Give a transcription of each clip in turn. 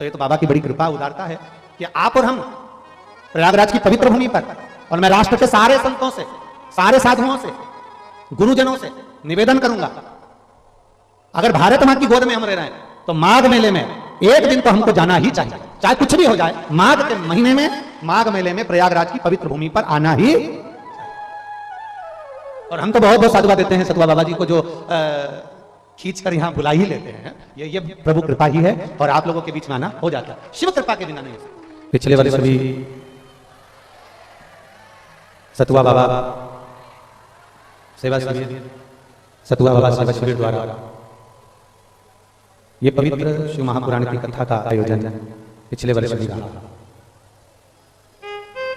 तो ये तो बाबा की बड़ी कृपा उदारता है कि आप और हम प्रयागराज की पवित्र भूमि पर, और मैं राष्ट्र के सारे संतों से, सारे साधुओं से, गुरुजनों से निवेदन करूंगा, अगर भारत मां की गोद में हम रह रहे हैं तो माघ मेले में एक दिन तो हमको जाना ही चाहिए, चाहे कुछ भी हो जाए। माघ के महीने में, माघ मेले में प्रयागराज की पवित्र भूमि पर आना ही। और हम तो बहुत बहुत साधुवाद देते हैं सतुआ बाबा जी को, जो खींच कर यहां बुला ही लेते हैं। ये प्रभु कृपा ही है, और आप लोगों के बीच में आना हो जाता है, शिव कृपा के बिना नहीं। पिछले वर्ष भी सतुआ बाबा सेवा शिविर, सतुआ बाबा सेवा शिविर द्वारा ये पवित्र शिव महापुराण की कथा का आयोजन पिछले वर्ष भी रहा।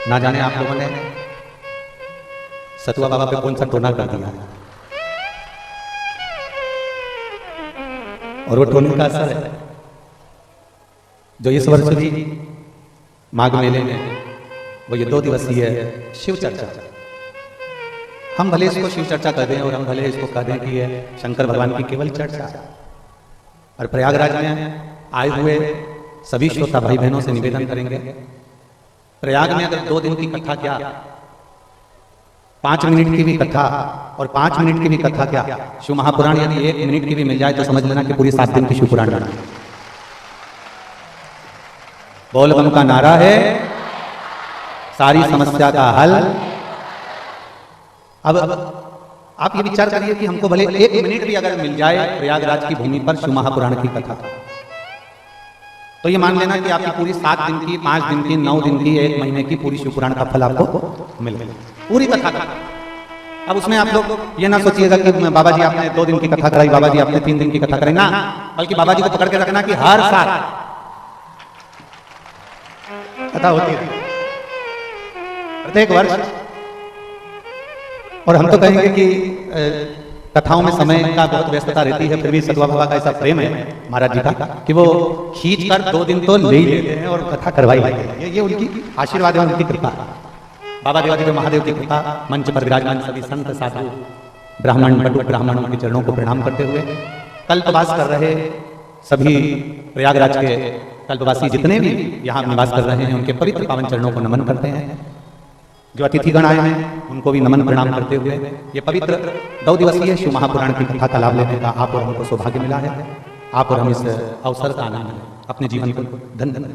ना जाने आप लोगों ने सतुआ बाबा पे कौन सा टोना कर दिया, और वो टोने का असर है जो इस वर्ष भी माघ मेले में, वो ये 2 दिवसीय शिव चर्चा। हम भले इसको शिव चर्चा कर दें और हम भले इसको कह दें कि ये शंकर भगवान की केवल चर्चा, और प्रयागराज में आए हुए सभी श्रोता भाई बहनों से निवेदन करेंगे, प्रयाग में अगर 2 दिन की कथा क्या, 5 मिनट की भी कथा और 5 मिनट की भी कथा क्या, शिव महापुराण यदि 1 मिनट की भी मिल जाए तो समझ लेना कि पूरी 7 दिन की शिव पुराण जाना। बोल बम का नारा है, सारी समस्या का हल। अब आप ये विचार करिए कि हमको भले 1 मिनट भी अगर मिल जाए प्रयागराज की भूमि पर शिव महापुराण की कथा, तो ये मान लेना कि आपकी पूरी 7 दिन की, 5 दिन की, 9 दिन की, 1 महीने की पूरी शिव पुराण का फल आपको मिल गया, पूरी कथा का। अब उसमें आप लोग ये ना सोचिएगा कि बाबा जी आपने 2 दिन की कथा कराई, बाबा जी आपने 3 दिन की कथा कराई, ना, बल्कि बाबा जी को पकड़ के रखना कि हर साल कथा होती है, प्रत्येक वर्ष। और हम तो कहेंगे कि कथाओं में समय का बहुत व्यस्तता रहती है, फिर भी सतुआ बाबा का ऐसा प्रेम है महाराज जी का कि वो खींच कर 2 दिन तो ले ही लेते हैं और कथा करवाई लेते हैं। ये उनकी आशीर्वाद है, उनकी कृपा। बाबा देवादिदेव महादेव की कृपा, मंच पर विराजमान सभी संत साधु ब्राह्मण बटुक ब्राह्मणों के चरणों को प्रणाम करते हुए, कल्पवास कर रहे सभी प्रयागराज के कल्पवासी जितने भी यहाँ निवास कर रहे हैं, उनके पवित्र पावन चरणों को नमन करते हैं। जो अतिथिगण आए हैं उनको भी नमन प्रणाम करते हुए ये पवित्र 2 दिवसीय शिव महापुराण की कथा का लाभ लेने का आप और हमको सौभाग्य मिला है। आप और हम इस अवसर का आनंद अपने जीवन को धन्य।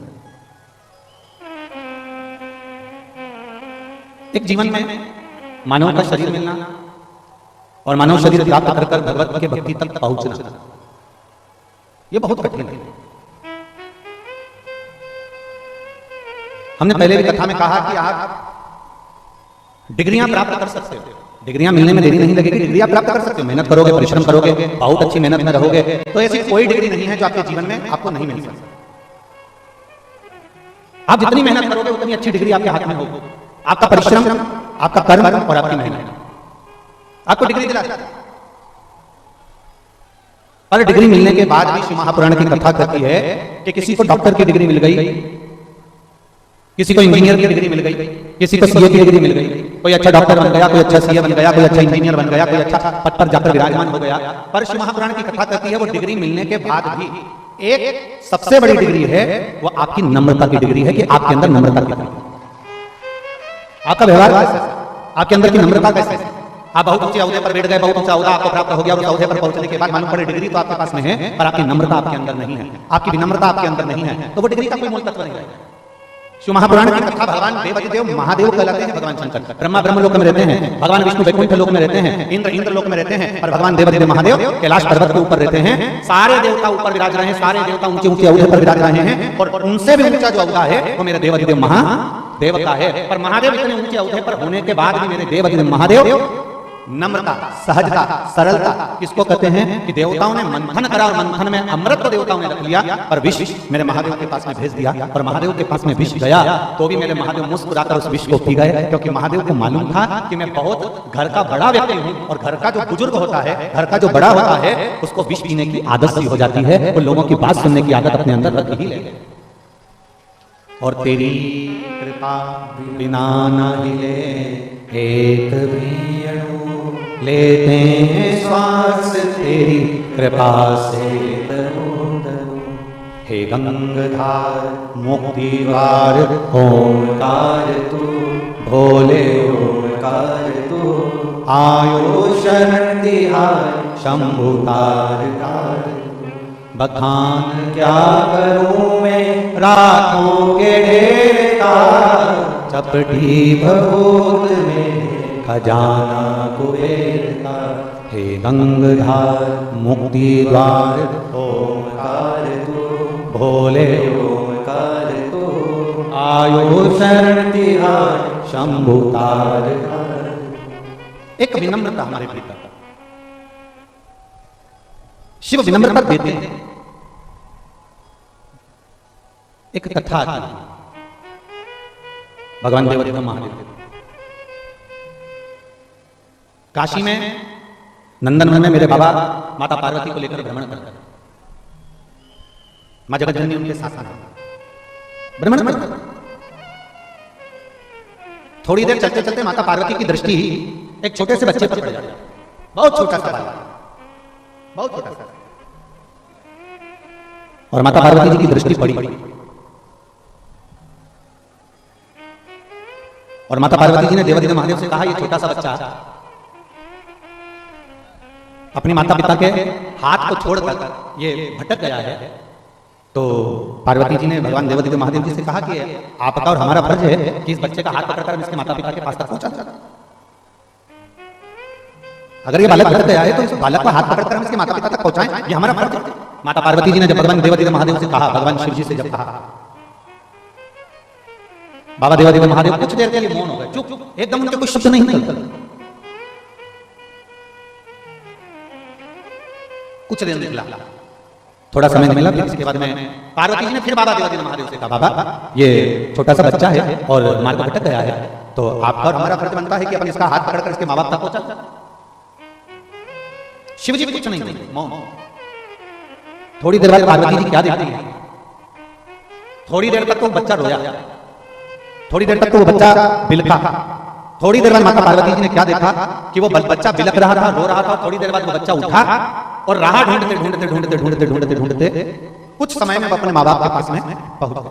एक जीवन में मानव का शरीर मिलना और मानव शरीर प्राप्त कर कर भगवत के भक्ति तक पहुंचना, ये बहुत कठिन है। हमने पहले भी कथा में कहा कि आप डिग्रियां प्राप्त कर सकते हो, डिग्रियां मिलने में देरी नहीं लगेगी, डिग्रियां प्राप्त कर सकते हो, मेहनत करोगे, परिश्रम करोगे, बहुत अच्छी मेहनत में रहोगे, तो ऐसी कोई डिग्री नहीं है जो आपके जीवन में आपको नहीं मिल सकती। आप जितनी मेहनत करोगे उतनी अच्छी डिग्री आपके हाथ में होगी। आपका परिश्रम, आपका कर्म और आपकी मेहनत आपको डिग्री दिलाता है। पर डिग्री मिलने के बाद भी शिव महापुराण की कथा कहती है कि किसी को डॉक्टर की डिग्री मिल गई, किसी को इंजीनियर की डिग्री मिल गई, किसी को सीए की डिग्री मिल गई, कोई अच्छा डॉक्टर बन गया, कोई अच्छा सीए बन गया, कोई अच्छा इंजीनियर बन गया, कोई अच्छा पद पर जाकर विराजमान हो गया। पर शिव महापुराण की कथा कहती है वो डिग्री मिलने के बाद भी एक सबसे बड़ी डिग्री है, वो आपकी नम्रता की डिग्री है कि आपके अंदर नम्रता की, आपका व्यवहार कैसा है, आपके अंदर की नम्रता कैसे है। आप बहुत ऊंचे ओहदे पर बैठ गए, बहुत ऊंचा ओहदा आपको प्राप्त हो गया, उस ओहदे पर पहुंचने के बाद मालूम पड़े डिग्री तो आपके पास में है पर आपकी नम्रता आपके अंदर नहीं है, आपकी विनम्रता आपके अंदर नहीं है, तो वो डिग्री का कोई मूल तत्व नहीं है। शिव महापुराण की कथा भगवान देवादिदेव महादेव कहलाते हैं। भगवान शंकर ब्रह्मा ब्रह्म लोक में रहते हैं, भगवान विष्णु वैकुंठ लोक में रहते हैं, इंद्र इंद्र लोक में रहते हैं, और भगवान देवादिदेव महादेव कैलाश पर्वत के ऊपर रहते हैं। सारे देवता ऊपर विराज रहे हैं, सारे देवता ऊंचे ऊंचे ओहदे पर विराज रहे हैं, और उनसे भी ऊंचा जो ओहदा है वो मेरे देवादिदेव महादेव का है। पर महादेव इतने ऊंचे ओहदे पर होने के बाद भी मेरे देवादिदेव महादेव नम्रता, सहजता, सरलता, किसको कहते हैं कि देवताओं ने मंथन करा और मंथन में अमृत को देवताओं ने रख लिया, पर विष मेरे महादेव के पास में भेज दिया, और महादेव के पास में विष गया तो भी मेरे महादेव मुस्कुराकर उस विष को पी गए, क्योंकि महादेव को मालूम था कि मैं बहुत घर का बड़ा व्यक्ति हूँ, और घर का जो बुजुर्ग होता है, घर का जो बड़ा होता है, उसको विष पीने की आदत सी हो जाती है, वो लोगों की बात सुनने की आदत अपने अंदर रख ही ले। और तेरी कृपा बिना न हिले एक भी अणु, लेते हैं श्वास तेरी कृपा से। हे गंगाधार मुक्ति द्वार ओंकार तू भोले ओंकार तू आयो शरण तिहार शंभु तार तार बखान क्या करूं मैं रातों के ढेर का चपटी भभूत में खजाना कुबेर का हे गंगाधार मुक्ति द्वार ओंकार तू भोले ओंकार तू आयो शरण तिहार शंभु तार तार। एक विनम्रता हमारे भीतर, शिव विनम्रता देते हैं। एक कथा थी भगवान देवदेव महादेव काशी में नंदनवन में मेरे बाबा माता पार्वती को लेकर भ्रमण करते हैं। मां जगत जननी उनके साथ भ्रमण करते। थोड़ी देर चलते चलते माता पार्वती की दृष्टि एक छोटे से बच्चे पर पड़ जाती है। बहुत छोटा सा बालक, बहुत छोटा सा, और माता पार्वती जी की दृष्टि पड़ी और माता पार्वती जी ने देवादिदेव महादेव से कहा, ये छोटा सा बच्चा अपनी माता पिता के हाथ को छोड़कर ये भटक गया है। तो पार्वती जी ने भगवान देवादिदेव महादेव जी से कहा कि आपका और हमारा फर्ज है कि इस बच्चे का हाथ पकड़कर हम इसके माता पिता के पास तक पहुंचा। अगर ये बालक भटक गया है तो इस बालक को हाथ पकड़कर हम इसके माता पिता तक पहुंचाएं, ये हमारा फर्ज है। माता पार्वती जी ने जब भगवान देवादिदेव महादेव से कहा, भगवान शिव जी से जब कहा, बाबा देवादिदेव महादेव कुछ देर के लिए मौन हो गए, चुप, एकदम उनके कोई शब्द नहीं निकलता। कुछ देर निकला, थोड़ा समय मिला, फिर इसके बाद में पार्वती जी ने फिर बाबा देवादिदेव महादेव से कहा, बाबा ये छोटा सा बच्चा है और मार्ग भटक गया है, तो आपका और हमारा फर्ज बनता है कि अपन इसका हाथ पकड़कर इसके माँ बाप तक पहुंचा। शिव जी कुछ नहीं बोले, मौन। थोड़ी देर बाद पार्वती जी क्या देखती है, थोड़ी देर तक तो बच्चा रोया, थोड़ी देर तक तो वो बच्चा बिलखा। थोड़ी देर बाद माता पार्वती जी ने क्या देखा कि वो बच्चा बिलख रहा था, रो रहा था। थोड़ी देर बाद वो बच्चा उठा और राह ढूंढते ढूंढते ढूंढते ढूंढते ढूंढते ढूंढते कुछ समय में वो अपने माँ बाप के पास में पहुंच गए।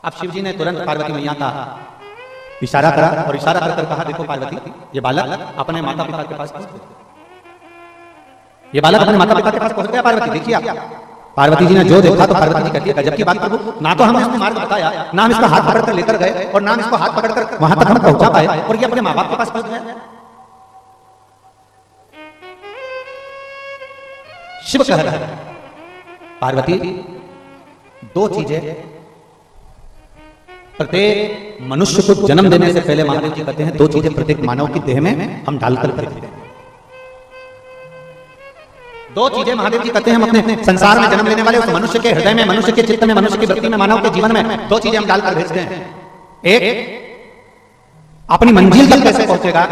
अब शिव जी ने तुरंत पार्वती मैया का इशारा करा और इशारा कर कहा, देखो पार्वती, ये बालक अपने माता पिता के पास पहुंच गया। ये बालक अपने माता पिता के पास पहुंच गया। पार्वती देखिए आप। पार्वती जी ने जो देखा तो पार्वती जी कहती है, गजब की बात प्रभु, ना तो हमने इसको मार्ग बताया, ना हम इसका हाथ पकड़कर लेकर गए और ना हम इसको हाथ पकड़कर वहां तक हम पहुंचा पाए, और ये अपने माँ बाप के पास पहुंच गया। शिव कह रहा है, पार्वती, दो चीजें प्रत्येक मनुष्य को जन्म देने से पहले महादेव जी कहते हैं, दो चीजें प्रत्येक मानव की देह में हम डालकर भेजते हैं। दो चीजें महादेव जी कहते हैं, हम अपने संसार में जन्म लेने वाले उस मनुष्य के हृदय में, मनुष्य के चित्त में, मनुष्य की वृत्ति में, मानव के जीवन में दो चीजें हम डालकर भेजते हैं। एक अपनी मंजिल तक कैसे पहुंचेगा,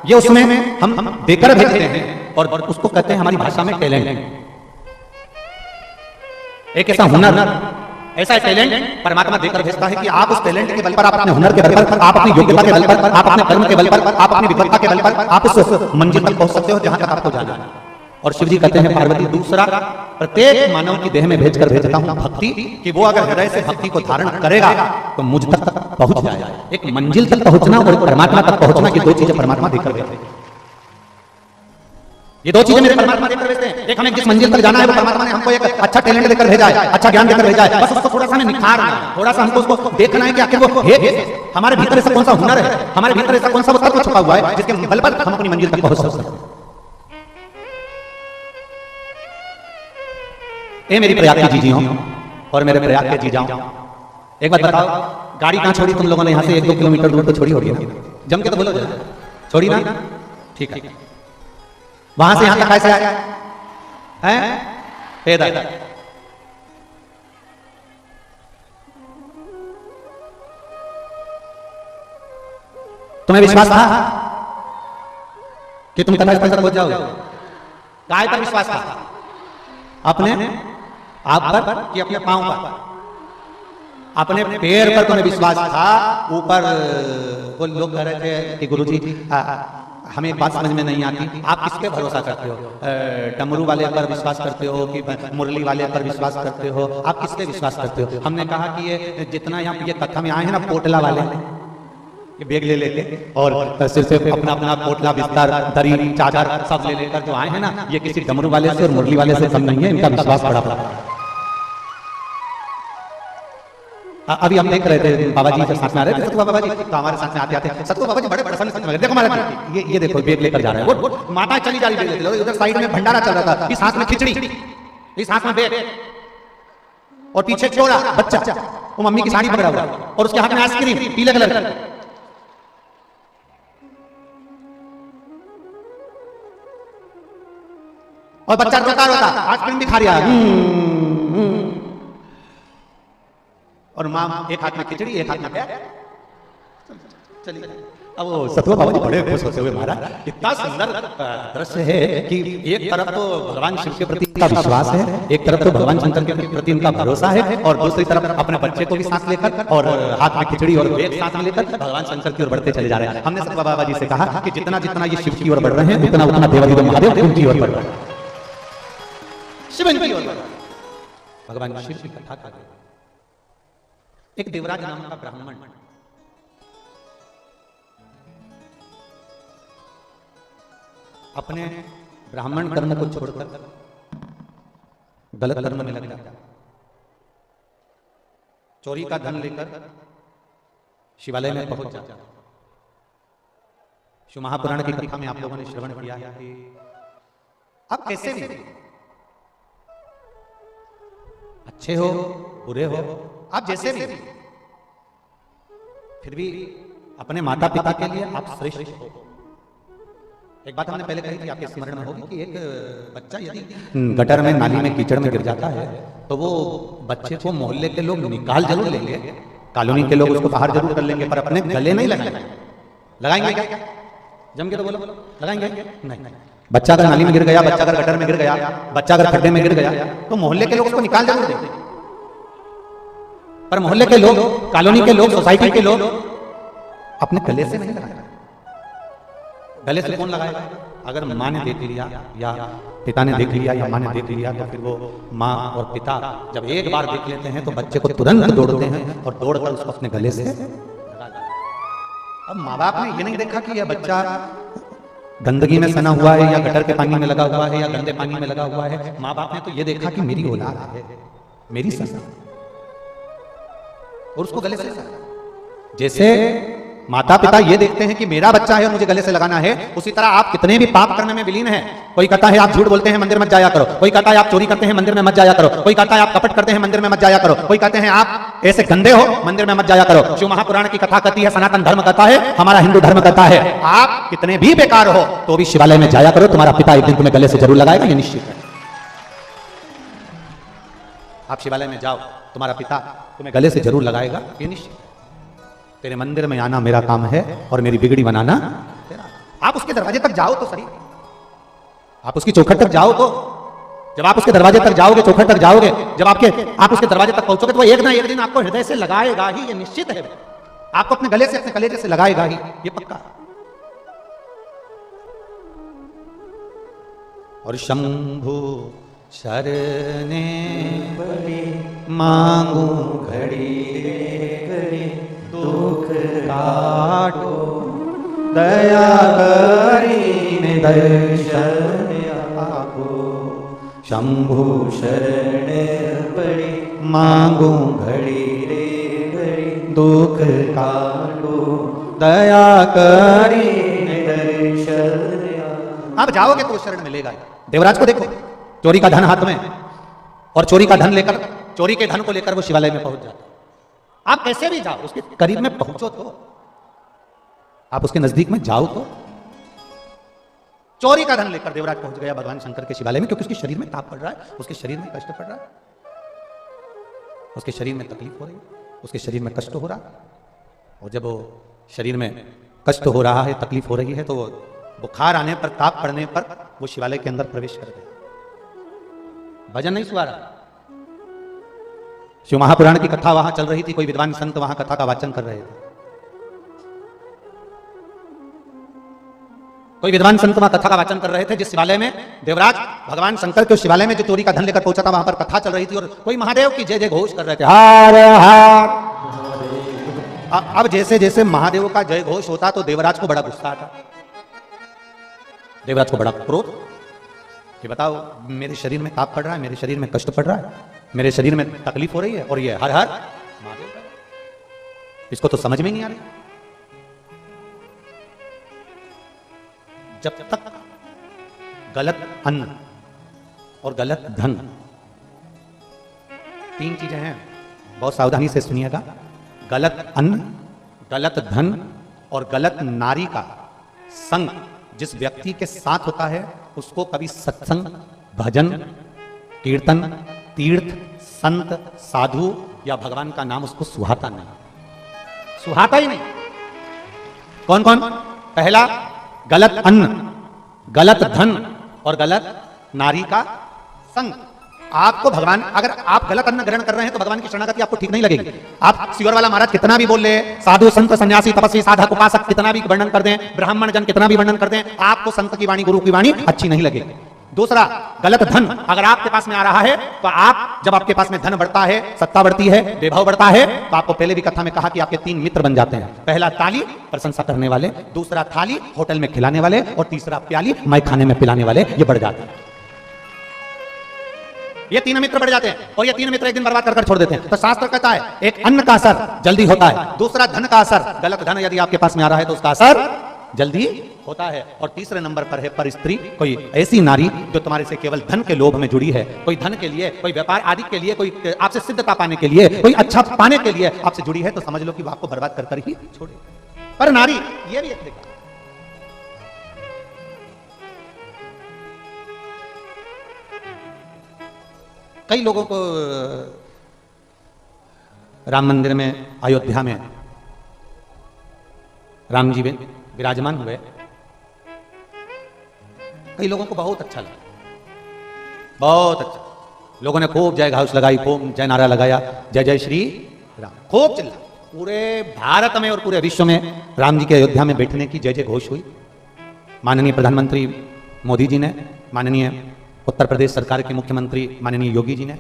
ये उसमें हम देकर भेजते हैं, और उसको कहते हैं हमारी भाषा में टैलेंट। एक ऐसा हुनर, ऐसा टैलेंट परमात्मा देकर भेजता है कि आप उस टैलेंट के बल पर, आप अपने हुनर के बल पर, आप अपनी योग्यता के बल पर, आप अपने कर्म के बल पर, आप अपनी विद्वत्ता के बल पर आप उस मंजिल तक पहुंच सकते हो जहां तक आपको जाना है। और शिव जी कहते हैं, पार्वती, दूसरा प्रत्येक मानव की देह में भेजकर भेजता हूं भक्ति, कि वो अगर हृदय से भक्ति को धारण करेगा तो मुझ तक पहुंच जाएगा। एक मंजिल तक पहुंचना और परमात्मा तक पहुंचना, ये दो चीजें परमात्मा देकर भेजते हैं। ये दो चीजें मेरे परमात्मा देकर भेजते हैं। एक, हमें जिस मंजिल तक जाना है वो परमात्मा ने हमको एक अच्छा टैलेंट देकर भेजा है, अच्छा ज्ञान देकर भेजा है, बस उसको थोड़ा सा हमें निखारना है, थोड़ा सा हमको उसको देखना है कि आखिर वो है, हमारे भीतर ऐसा कौन सा हुनर है, हमारे भीतर ऐसा कौन सा तत्व छुपा हुआ है जिसके बल पर हम अपनी मंजिल तक पहुंच सकते हैं। ए मेरी प्रयाग की जीजियों और मेरे प्रयाग के जीजाओं, एक बात बताओ, गाड़ी कहां छोड़ी तुम लोगों ने? यहां से 1-2 किलोमीटर दूर तो छोड़ी होगी ना? जम के तो बोलो, छोड़ी ना? ठीक है। वहां से यहां तक कैसे आया है? पैदल। तुम्हें विश्वास था कि तुम तनाव पर पहुंच जाओगे? काय पर विश्वास था? अपने आप पर कि अपने पांव पर? अपने पैर पर तुम्हें विश्वास था। ऊपर वो लोग कह रहे थे कि गुरुजी हमें एक बात समझ में नहीं आती, आप किस पे भरोसा करते हो? डमरू वाले पर विश्वास करते हो कि मुरली वाले पर विश्वास करते हो? आप किस पे विश्वास करते हो? हमने कहा कि ये जितना यहाँ ये कथा में आए हैं ना, पोटला वाले ये बैग ले लेके और सिर से अपना अपना पोटला, बिस्तर, दरी, चादर सब ले लेकर जो आए हैं ना, ये किसी डमरू वाले से और मुरली वाले से कम नहीं है, इनका विश्वास बड़ा बड़ा। अभी हम देख रहे थे बाबा जी जब साथ में आ रहे थे, सतगुरु बाबा जी तो हमारे साथ में आते आते सतगुरु बाबा जी बड़े प्रसन्न, देखो महाराज ये देखो बैग लेकर जा रहे हैं, वो माता चली जा रही है, उधर साइड में भंडारा चल रहा था, इस हाथ में खिचड़ी, इस हाथ में बैग और पीछे छोरा बच्चा, वो मम्मी की साड़ी पकड़ा हुआ और उसके हाथ में आइसक्रीम पीले कलर का, और बच्चा रोता रोता आइसक्रीम भी खा रहा है, और मां एक हाथ में खिचड़ी एक हाथ में बैग। चलिए अब वो सतगुरु बाबा जी बड़े खुश होते हुए महाराज, इतना सुंदर दृश्य है कि एक तरफ तो भगवान शिव के प्रति का विश्वास है, एक तरफ तो भगवान शंकर के प्रति उनका भरोसा है, और दूसरी तरफ अपने बच्चे को भी साथ लेकर और हाथ में खिचड़ी और बैग साथ में लेकर भगवान शंकर की ओर बढ़ते चले जा रहे हैं। हमने सतगुरु बाबा जी से कहा कि जितना जितना ये शिव की ओर बढ़ रहे हैं, उतना उतना देवाधिदेव महादेव उनकी ओर बढ़ रहे हैं, शिव की ओर। भगवान शिव की कथा कर रहे, एक देवराज नाम का ब्राह्मण अपने ब्राह्मण कर्म को छोड़कर गलत कर्म में लग गया, चोरी का धन लेकर शिवालय में पहुंच जाता। शिव महापुराण की कथा में आप लोगों ने श्रवण किया है कि आप कैसे भी अच्छे हो बुरे हो, आप जैसे भी फिर भी अपने माता पिता के लिए आप श्रेष्ठ हो। एक बात हमने पहले कही थी, आपके स्मरण में होगी कि एक बच्चा यदि गटर में नाली में कीचड़ में गिर जाता है तो वो बच्चे को मोहल्ले के लोग निकाल जरूर लेंगे, कॉलोनी के लोग उसको बाहर जरूर कर लेंगे, पर अपने गले नहीं लगाएंगे। लगाएंगे क्या? जम के तो बोलो, लगाएंगे नहीं। बच्चा अगर नाली में गिर गया, बच्चा अगर गटर में गिर गया, बच्चा अगर खड्डे में गिर गया तो मोहल्ले के लोग उसको निकाल जरूर देंगे, पर मोहल्ले के लोग, कॉलोनी के लोग, सोसाइटी के लोग अपने गले से नहीं लगाएंगे। गले से कौन लगाएगा? अगर माँ ने देख लिया या पिता ने देख लिया या माँ ने देख लिया तो फिर वो माँ और पिता जब एक बार देख लेते हैं तो बच्चे को तुरंत दौड़ते हैं और दौड़कर उसको अपने गले से लगा देते हैं। अब माँ बाप ने ये नहीं देखा कि यह बच्चा गंदगी में सना हुआ है या गटर के पानी में लगा हुआ है या गंदे पानी में लगा हुआ है। माँ बाप ने तो ये देखा कि मेरी औलाद है, मेरी संतान, और उसको गले से लगाया। जैसे माता पिता ये देखते हैं कि मेरा बच्चा है और मुझे गले से लगाना है, उसी तरह आप कितने भी पाप करने में विलीन हैं। कोई कहता है आप झूठ बोलते हैं मंदिर मत जाया करो, कोई कहता है आप चोरी करते हैं मंदिर में मत जाया करो, कोई कहता है आप कपट करते हैं मंदिर में मत जाया करो, कोई कहते हैं आप ऐसे गंदे हो मंदिर में मत जाया करो। शिव महापुराण की कथा कहती है, सनातन धर्म कहता है, हमारा हिंदू धर्म कहता है, आप कितने भी बेकार हो तो भी शिवालय में जाया करो, तुम्हारा पिता एक दिन तुम्हें गले से जरूर लगाएगा, ये निश्चित है। आप शिवालय में जाओ, तुम्हारा पिता तुम्हें गले से जरूर लगाएगा, ये निश्चित। तेरे मंदिर में आना मेरा काम है और मेरी बिगड़ी बनाना तेरा। आप उसके दरवाजे तक जाओ तो सही, आप उसकी चौखट तक जाओ तो, जब आप उसके दरवाजे तक जाओगे, चौखट तक जाओगे, जब आप उसके दरवाजे तक पहुंचोगे तो वो एक ना एक दिन आपको हृदय से लगाएगा ही, ये निश्चित है। आपको अपने गले से, अपने कलेजे से लगाएगा ही, ये पक्का। और शंभु शरणे पड़े मांगू घड़ी घड़ी दुख काटो दया करीने दर्शन आपो। शंभु शरण पड़े मांगू घड़ी रे घड़ी दुख काटो दया करीने दर्शन। अब जाओगे तो शरण मिलेगा। देवराज को देखो, चोरी का धन हाथ में, और चोरी का धन लेकर, चोरी के धन को लेकर वो शिवालय में पहुंच जाता। आप कैसे भी जाओ, उसके करीब में पहुंचो तो, आप उसके नजदीक में जाओ तो। चोरी का धन लेकर देवराज पहुंच गया भगवान शंकर के शिवालय में, क्योंकि उसके शरीर में ताप पड़ रहा है, उसके शरीर में कष्ट पड़ रहा है, उसके शरीर में तकलीफ हो रही है, उसके शरीर में कष्ट हो रहा है। और जब वो शरीर में कष्ट हो रहा है, तकलीफ हो रही है, तो बुखार आने पर, ताप पड़ने पर वो शिवालय के अंदर प्रवेश कर गए। भजन नहीं सुना रहा, शिव महापुराण की कथा वहां चल रही थी, कोई विद्वान संत वहां कथा का वाचन कर रहे थे। कोई विद्वान संत वहां कथा का वाचन कर रहे थे जिस शिवालय में देवराज भगवान शंकर के शिवालय में जो चोरी का धन लेकर पहुंचा था, वहां पर कथा चल रही थी और कोई महादेव की जय जय घोष कर रहे थे, हर हर। अब जैसे जैसे महादेव का जय घोष होता तो देवराज को बड़ा गुस्सा आता, देवराज को बड़ा क्रोध कि बताओ मेरे शरीर में ताप पड़ रहा है, मेरे शरीर में कष्ट पड़ रहा है, मेरे शरीर में तकलीफ हो रही है और ये हर हर महादेव, इसको तो समझ में नहीं आ रही। जब तक गलत अन्न और गलत धन, तीन चीजें हैं, बहुत सावधानी से सुनिएगा, गलत अन्न, गलत धन और गलत नारी का संग जिस व्यक्ति के साथ होता है उसको कभी सत्संग, भजन, कीर्तन, तीर्थ, संत, साधु या भगवान का नाम उसको सुहाता नहीं, सुहाता ही नहीं। कौन कौन? पहला गलत अन्न, गलत धन और गलत नारी का संग। आपको भगवान, अगर आप गलत अन्न ग्रहण कर रहे हैं तो भगवान की शरणागति आपको ठीक नहीं लगेगी। आप सिवर वाला महाराज कितना भी बोल ले, साधु संत सन्यासी तपस्वी साधक उपासक कितना भी वर्णन कर दें, ब्राह्मण जन कितना भी वर्णन कर दें, आपको संत की वाणी, गुरु की वाणी अच्छी नहीं लगेगी। दूसरा गलत धन, अगर आपके पास में आ रहा है तो आप, जब आपके पास में धन बढ़ता है, सत्ता बढ़ती है, वैभव बढ़ता है, तो आपको पहले भी कथा में कहा कि आपके तीन मित्र बन जाते हैं। पहला ताली, प्रशंसा करने वाले, दूसरा थाली, होटल में खिलाने वाले, और तीसरा प्याली, मैं खाने में पिलाने वाले, ये बढ़ जाते हैं। ये तीन मित्र बढ़ जाते हैं और ये तीन मित्र एक दिन बर्बाद कर छोड़ देते हैं। तो शास्त्र कहता है एक अन्न का असर जल्दी होता है, दूसरा धन का असर, गलत धन यदि आपके पास में आ रहा है तो उसका असर जल्दी होता है, और तीसरे नंबर पर है पर स्त्री, कोई ऐसी नारी जो तुम्हारे से केवल धन के लोभ में जुड़ी है, कोई धन के लिए, कोई व्यापार आदि के लिए, कोई आपसे सिद्धता पाने के लिए, कोई अच्छा पाने के लिए आपसे जुड़ी है, तो समझ लो कि वो आपको बर्बाद कर ही छोड़े। पर नारी ये भी एक देखा, कई लोगों को राम मंदिर में, अयोध्या में राम जी विराजमान हुए, कई लोगों को बहुत अच्छा लगा, बहुत अच्छा। लोगों ने खूब जय घोष लगाई, खूब जय नारा लगाया, जय जय श्री राम, खूब चिल्ला। पूरे भारत में और पूरे विश्व में राम जी के अयोध्या में बैठने की जय जय घोष हुई। माननीय प्रधानमंत्री मोदी जी ने, माननीय उत्तर प्रदेश सरकार के मुख्यमंत्री माननीय योगी जी ने,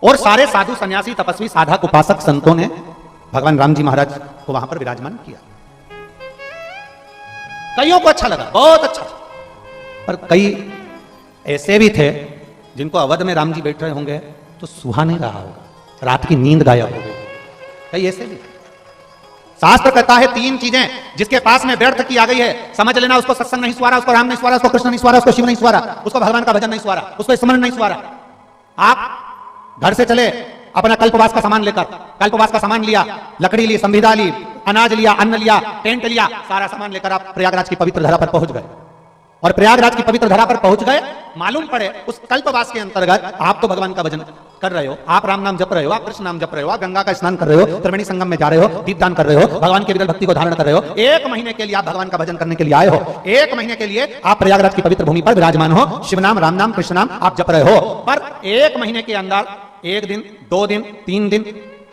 और सारे साधु सन्यासी तपस्वी साधक उपासक संतों ने भगवान राम जी महाराज को वहां पर विराजमान किया। कईयों को अच्छा लगा, बहुत अच्छा, पर कई ऐसे भी थे जिनको अवध में राम जी बैठ रहे होंगे तो सुहा नहीं रहा होगा, रात की नींद गायब हो गई, कई ऐसे भी। शास्त्र कहता है तीन चीजें जिसके पास में व्यर्थ की आ गई है, समझ लेना उसको सत्संग नहीं सुहारा, उसको राम नहीं सुहारा, उसको कृष्ण नहीं सुहारा, उसको शिव नहीं सुहारा, उसको भगवान का भजन नहीं सुहारा, उसको स्मरण नहीं सुहारा। आप घर से चले अपना कल्पवास का सामान लेकर, कल्पवास का सामान लिया, लकड़ी ली, संविदा ली, अनाज लिया, अन्न लिया, टेंट लिया, सारा सामान लेकर आप प्रयागराज की पवित्र धरा पर पहुंच गए, और प्रयागराज की पवित्र धरा पर पहुंच गए, मालूम पड़े उस कल्पवास के अंतर्गत आप तो भगवान का भजन कर रहे हो, आप राम नाम जप रहे हो, आप कृष्ण नाम जप रहे हो, आप गंगा का स्नान कर रहे हो, त्रिवेणी संगम में जा रहे हो, दीपदान कर रहे हो, भगवान के विरल भक्ति को धारण कर रहे हो, एक महीने के लिए आप भगवान का भजन करने के लिए आए हो, एक महीने के लिए आप प्रयागराज की पवित्र भूमि पर विराजमान हो, शिव नाम, राम नाम, कृष्ण नाम आप जप रहे हो, पर एक महीने के अंदर, एक दिन, 2 दिन, 3 दिन,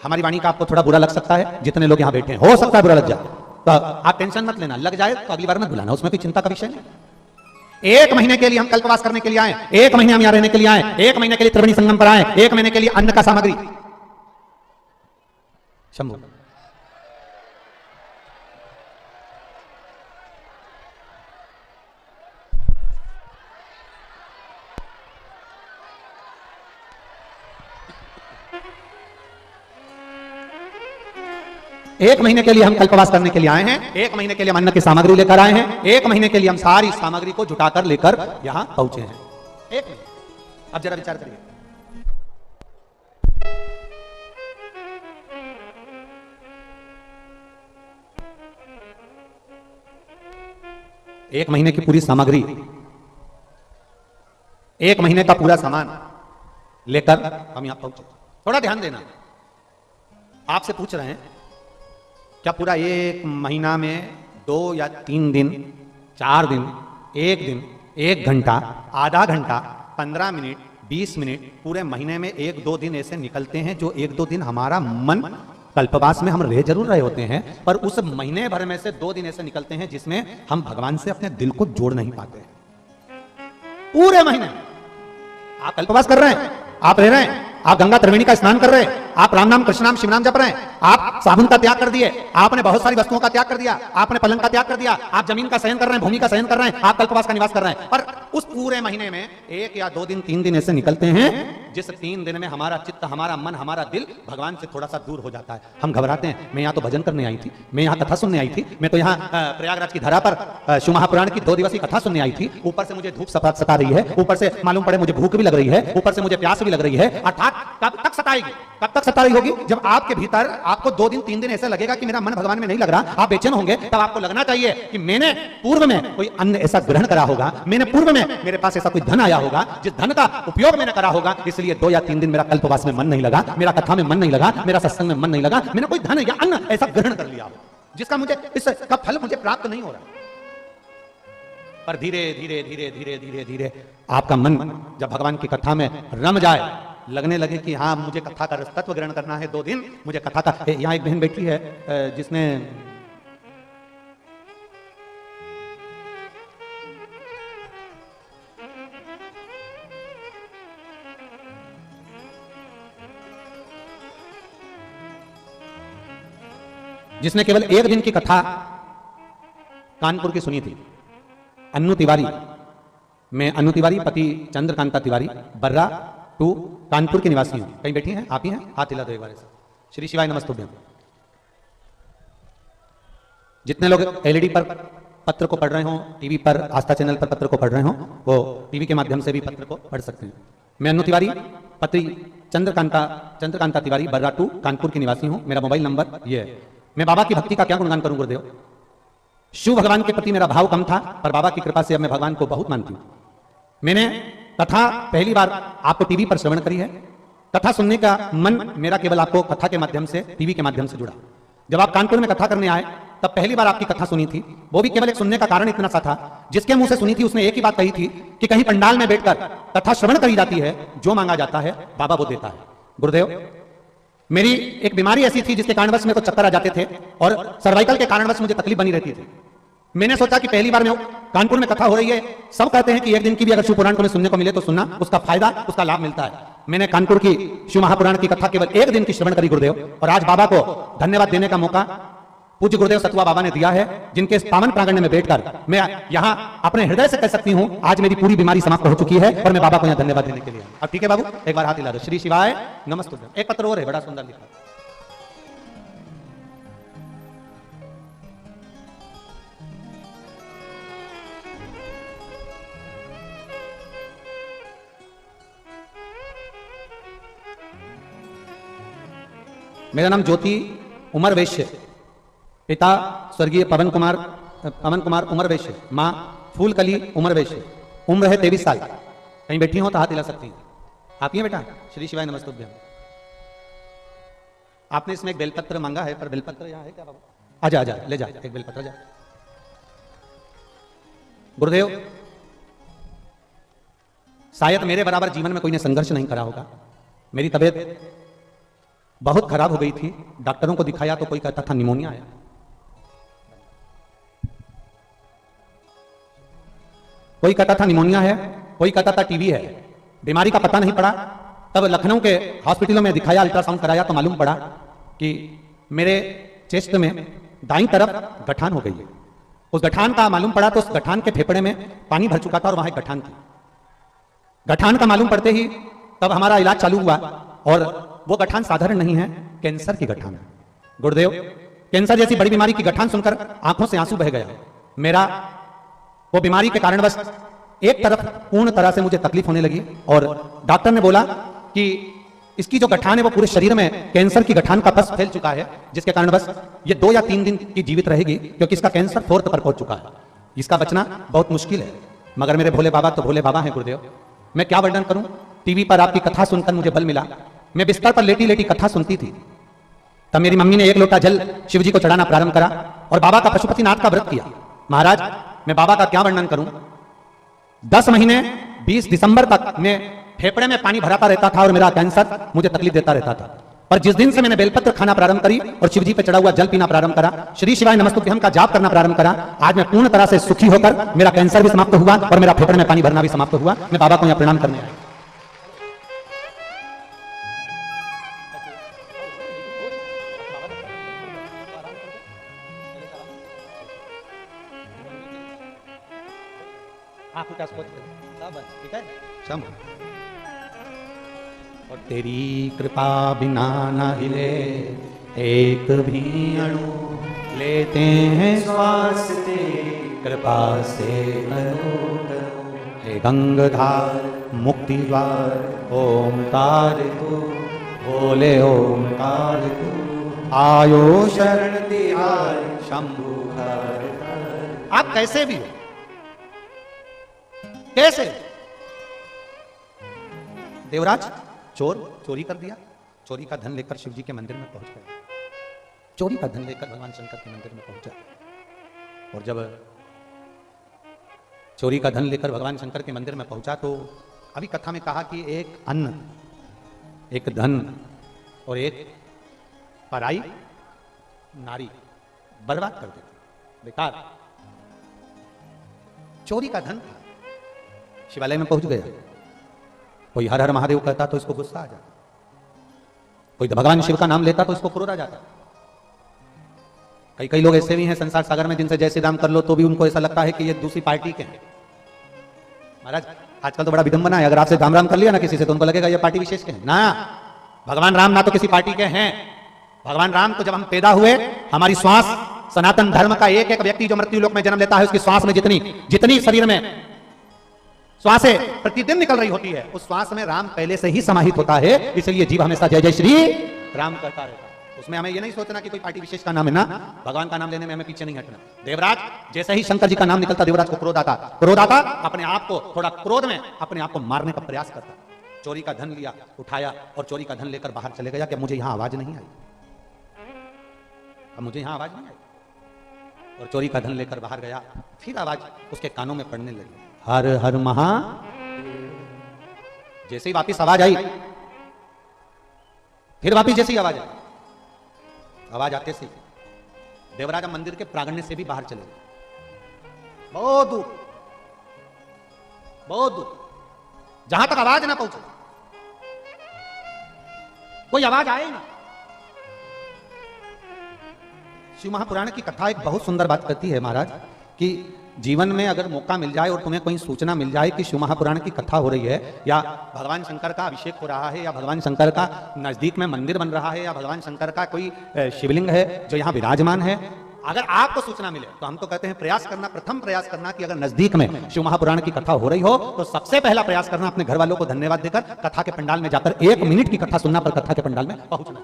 हमारी वाणी का आपको थोड़ा बुरा लग सकता है, जितने लोग यहाँ बैठे हैं हो सकता है बुरा लग जाए, तो आप टेंशन मत लेना, लग जाए तो अगली बार मत बुलाना, उसमें कोई चिंता का विषय नहीं। एक महीने के लिए हम कल्पवास करने के लिए आए, एक महीने हम यहाँ रहने के लिए आए, एक महीने के लिए त्रिवेणी संगम पर आए, एक महीने के लिए अन्न का सामग्री। शंभू एक महीने के लिए हम कल्पवास करने के लिए आए हैं, एक महीने के लिए हम अन्न की सामग्री लेकर आए हैं, एक महीने के लिए हम सारी सामग्री को जुटाकर लेकर यहां पहुंचे हैं। एक महीने, अब जरा विचार करिए, एक महीने की पूरी सामग्री, एक महीने का पूरा सामान लेकर हम यहां पहुंचे। थोड़ा ध्यान देना, आपसे पूछ रहे हैं क्या पूरा एक महीना में 2 या 3 दिन, 4 दिन, 1 दिन, 1 घंटा, आधा घंटा, 15 मिनट, 20 मिनट, पूरे महीने में 1-2 दिन ऐसे निकलते हैं जो 1-2 दिन हमारा मन कल्पवास में हम रह जरूर रहे होते हैं, पर उस महीने भर में से 2 दिन ऐसे निकलते हैं जिसमें हम भगवान से अपने दिल को जोड़ नहीं पाते। पूरे महीने आप कल्पवास कर रहे हैं, आप रह रहे हैं, आप गंगा त्रिवेणी का स्नान कर रहे हैं, आप राम नाम कृष्ण नाम शिव नाम जप रहे हैं, आप साबुन का त्याग कर दिए, आपने बहुत सारी वस्तुओं का त्याग कर दिया, आपने पलंग का त्याग कर दिया, आप जमीन का शयन कर रहे हैं, भूमि का शयन कर रहे हैं, आप कल्पवास का निवास कर रहे हैं। पर उस पूरे महीने में 1 या 2 दिन 3 दिन ऐसे निकलते हैं जिस 3 दिन में हमारा चित्त, हमारा मन, हमारा दिल भगवान से थोड़ा सा दूर हो जाता है। हम घबराते हैं, मैं यहाँ तो भजन करने आई थी, मैं यहाँ कथा सुनने आई थी, मैं तो यहाँ प्रयागराज की धरा पर शिव महापुराण की 2 दिवसीय कथा सुनने आई थी, ऊपर से मुझे धूप सता रही है, ऊपर से मालूम पड़े मुझे भूख भी लग रही है, ऊपर से मुझे प्यास भी लग रही है। अर्थात कब तक सताएगी, कब तक सता रही होगी? जब आपके भीतर आपको 2 दिन 3 दिन ऐसा लगेगा कि मेरा मन भगवान में नहीं लग रहा, आप बेचैन होंगे, तब आपको लगना चाहिए कि मैंने पूर्व में कोई अन्न ऐसा ग्रहण करा होगा, मैंने पूर्व में मेरे पास ऐसा कोई धन आया होगा जिस धन का उपयोग मैंने करा होगा, इसलिए 2 या 3 दिन मेरा कल्पवास में मन नहीं लगा, मेरा कथा में मन नहीं लगा, मेरा सत्संग में मन नहीं लगा, मैंने कोई धन या अन्न ऐसा ग्रहण कर लिया जिसका मुझे इसका फल मुझे प्राप्त नहीं हो रहा। पर धीरे धीरे धीरे धीरे धीरे धीरे आपका मन जब भगवान की कथा में रम जाए, लगने लगे कि हाँ मुझे कथा का रस तत्व ग्रहण करना है, 2 दिन मुझे कथा का। यहाँ एक बहन बैठी है जिसने केवल 1 दिन की कथा कानपुर की सुनी थी। अन्नू तिवारी, मैं अन्नू तिवारी पति चंद्रकांता तिवारी, बर्रा 2 कानपुर के निवासी हूं। कहीं बैठी हैं? आप ही हैं? हाथ हिला दो एक बार से। श्री शिवाय नमस्तुभ्यम। जितने लोग एलईडी पर पत्र को पढ़ रहे हो, टीवी पर आस्था चैनल पर पत्र को पढ़ रहे हो, वो टीवी के माध्यम से भी पत्र को पढ़ सकते हैं। मैं अन्नू तिवारी पति चंद्रकांता तिवारी, बर्रा 2 कानपुर के निवासी हूं। मेरा मोबाइल नंबर ये है। मैं बाबा की भक्ति का क्या गुणगान करूं गुरुदेव। शिव भगवान के प्रति मेरा भाव कम था, पर बाबा की कृपा से अब मैं भगवान को बहुत मानती हूं। मैंने कथा पहली बार आपको टीवी पर श्रवण करी है। कथा सुनने का मन मेरा केवल आपको कथा के माध्यम से, टीवी के माध्यम से जुड़ा। जब आप कानपुर में कथा करने आए तब पहली बार आपकी कथा सुनी थी, वो भी केवल एक सुनने का कारण इतना सा था, जिसके मुंह से सुनी थी उसने एक ही बात कही थी कि कहीं पंडाल में बैठकर कथा श्रवण करी जाती है, जो मांगा जाता है बाबा वो देता है। गुरुदेव, मेरी एक बीमारी ऐसी थी जिसके कारणवश मेरे को चक्कर आ जाते थे और सर्वाइकल के कारणवश मुझे तकलीफ बनी रहती थी। मैंने सोचा कि पहली बार में कानपुर में कथा हो रही है, सब कहते हैं कि 1 दिन की भी अगर शिव पुराण को सुनने को मिले तो सुनना, उसका फायदा, उसका लाभ मिलता है। मैंने कानपुर की शिव महापुराण की कथा केवल 1 दिन की श्रवण करी गुरुदेव, और आज बाबा को धन्यवाद देने का मौका पूज्य गुरुदेव सतुआ बाबा ने दिया है, जिनके इस पावन प्रांगण में बैठकर मैं यहाँ अपने हृदय से कह सकती हूँ आज मेरी पूरी बीमारी समाप्त हो चुकी है और मैं बाबा को यहाँ धन्यवाद देने के लिए। अब ठीक है बाबू, एक बार हाथ हिला दो। श्री शिवाय नमस्तुभ्यम। एक पत्र और है, बड़ा सुंदर लिखा। मेरा नाम ज्योति उमर वैश्य, पिता स्वर्गीय पवन कुमार उमर वैश्य, माँ फूलकली उमर वैश्य, उम्र है 23 साल। कहीं बैठी हो तो हाथ हिला सकती हैं। आप ही हैं बेटा? श्री शिवाय नमस्तुभ्यम। आपने इसमें एक बेलपत्र मांगा है, पर बेलपत्र यहाँ है क्या बाबा? आजा आजा, ले जा एक बेलपत्र, जा। गुरुदेव, शायद मेरे बराबर जीवन में कोई ने संघर्ष नहीं करा होगा। मेरी तबीयत बहुत खराब हो गई थी, डॉक्टरों को दिखाया तो कोई कहता था निमोनिया है, कोई कहता था निमोनिया है, कोई कहता था टीबी है। बीमारी का पता नहीं पड़ा। तब लखनऊ के हॉस्पिटलों में दिखाया, अल्ट्रासाउंड कराया तो मालूम पड़ा कि मेरे चेस्ट में दाईं तरफ गठान हो गई है। उस गठान का मालूम पड़ा तो उस गठान के फेफड़े में पानी भर चुका था और वहां एक गठान थी। गठान का मालूम पड़ते ही तब हमारा इलाज चालू हुआ, और वो गठान साधारण नहीं है, कैंसर की गठान है। गुरुदेव, कैंसर जैसी बड़ी बीमारी की गठान सुनकर आंखों से आंसू बह गया। मेरा वो बीमारी के कारण बस एक तरफ पूर्ण तरह से मुझे तकलीफ होने लगी, और डॉक्टर ने बोला कि इसकी जो गठान है वो पूरे शरीर में कैंसर की गठान का पस फैल चुका है, जिसके कारण बस ये 2 या 3 दिन की जीवित रहेगी, क्योंकि इसका कैंसर 4th पर पहुंच चुका है। इसका बचना बहुत मुश्किल है। मगर मेरे भोले बाबा तो भोले बाबा हैं गुरुदेव। मैं क्या वर्णन करूं। टीवी पर आपकी कथा सुनकर मुझे बल मिला। मैं बिस्तर पर लेटी लेटी कथा सुनती थी, तब मेरी मम्मी ने 1 लोटा जल शिव जी को चढ़ाना प्रारंभ करा और बाबा का पशुपतिनाथ का व्रत किया। महाराज, मैं बाबा का क्या वर्णन करूं। 10 महीने 20 दिसंबर तक मैं फेफड़े में पानी भराता रहता था और मेरा कैंसर मुझे तकलीफ देता रहता था। और जिस दिन से मैंने बेलपत्र खाना प्रारंभ करी और शिव जी पे चढ़ा हुआ जल पीना प्रारंभ करा, श्री शिवाय नमस्तुभ्यम का जाप करना प्रारंभ करा, आज मैं पूर्ण तरह से सुखी होकर मेरा कैंसर भी समाप्त हुआ और मेरा फेफड़े में पानी भरना भी समाप्त हुआ। मैं बाबा को यहाँ प्रणाम करने आया। ठीक है, और तेरी कृपा बिना न हिले एक भी अणु, लेते हैं श्वास तेरी कृपा से करो करो। हे गंगाधार मुक्ति द्वार ओमकार तू, बोले ओमकार तू, आयो शरण तिहार शंभु हर। आप कैसे भी हो, कैसे देवराज चोरी कर दिया, चोरी का धन लेकर शिव जी के मंदिर में पहुंच गया, चोरी का धन लेकर भगवान शंकर के मंदिर में पहुंचा। और जब चोरी का धन लेकर भगवान शंकर के मंदिर में पहुंचा तो अभी कथा में कहा कि एक अन्न, एक धन और एक पराई नारी बर्बाद कर देती, बेकार। चोरी का धन था, शिवालय में पहुंच गया, कोई हर हर महादेव कहता तो इसको गुस्सा आ जाता, कोई भगवान शिव का नाम लेता तो इसको क्रोध आ जाता। कई लोग ऐसे भी हैं संसार सागर में जिनसे जय श्री राम कर लो तो भी उनको ऐसा लगता है कि ये दूसरी पार्टी के हैं। महाराज आजकल तो बड़ा विडंबना है, अगर आपसे राम राम कर लिया ना किसी से तो उनको लगेगा ये पार्टी विशेष के हैं। ना, भगवान राम ना तो किसी पार्टी के हैं। भगवान राम तो जब हम पैदा हुए, हमारी श्वास, सनातन धर्म का एक एक व्यक्ति जो मृत्यु लोक में जन्म लेता है उसकी श्वास में जितनी शरीर में श्वासें प्रतिदिन निकल रही होती है, उस श्वास में राम पहले से ही समाहित होता है। इसलिए जीव हमेशा जय जय श्री राम करता रहता है। उसमें हमें यह नहीं सोचना कि कोई पार्टी विशेष का नाम है ना, भगवान का नाम लेने में हमें पीछे नहीं हटना। देवराज जैसे ही शंकर जी का नाम निकलता देवराज को क्रोध आता, अपने आप को थोड़ा क्रोध में अपने आप को मारने का प्रयास करता। चोरी का धन लिया, उठाया और चोरी का धन लेकर बाहर चले गया कि मुझे यहां आवाज नहीं आई, अब मुझे यहां आवाज नहीं आई। और चोरी का धन लेकर बाहर गया, फिर आवाज उसके कानों में पड़ने लगी, हर हर महा। जैसे ही वापिस आवाज आई, फिर वापिस जैसी आवाज आई, आवाज आते से देवराज मंदिर के प्रांगण से भी बाहर चले गए, बहुत दूर, जहां तक आवाज ना पहुंचे, कोई आवाज आए ना। शिव महापुराण की कथा एक बहुत सुंदर बात करती है महाराज कि जीवन में अगर मौका मिल जाए और तुम्हें कोई सूचना मिल जाए कि शिव महापुराण की कथा हो रही है, या भगवान शंकर का अभिषेक हो रहा है, या भगवान शंकर का नजदीक में मंदिर बन रहा है, या भगवान शंकर का कोई शिवलिंग है जो यहाँ विराजमान है, अगर आपको सूचना मिले तो हम तो कहते हैं प्रयास करना, प्रथम प्रयास करना कि अगर नजदीक में शिव महापुराण की कथा हो रही हो तो सबसे पहला प्रयास करना अपने घर वालों को धन्यवाद देकर कथा के पंडाल में जाकर 1 मिनट की कथा सुनना, पर कथा के पंडाल में पहुंचना।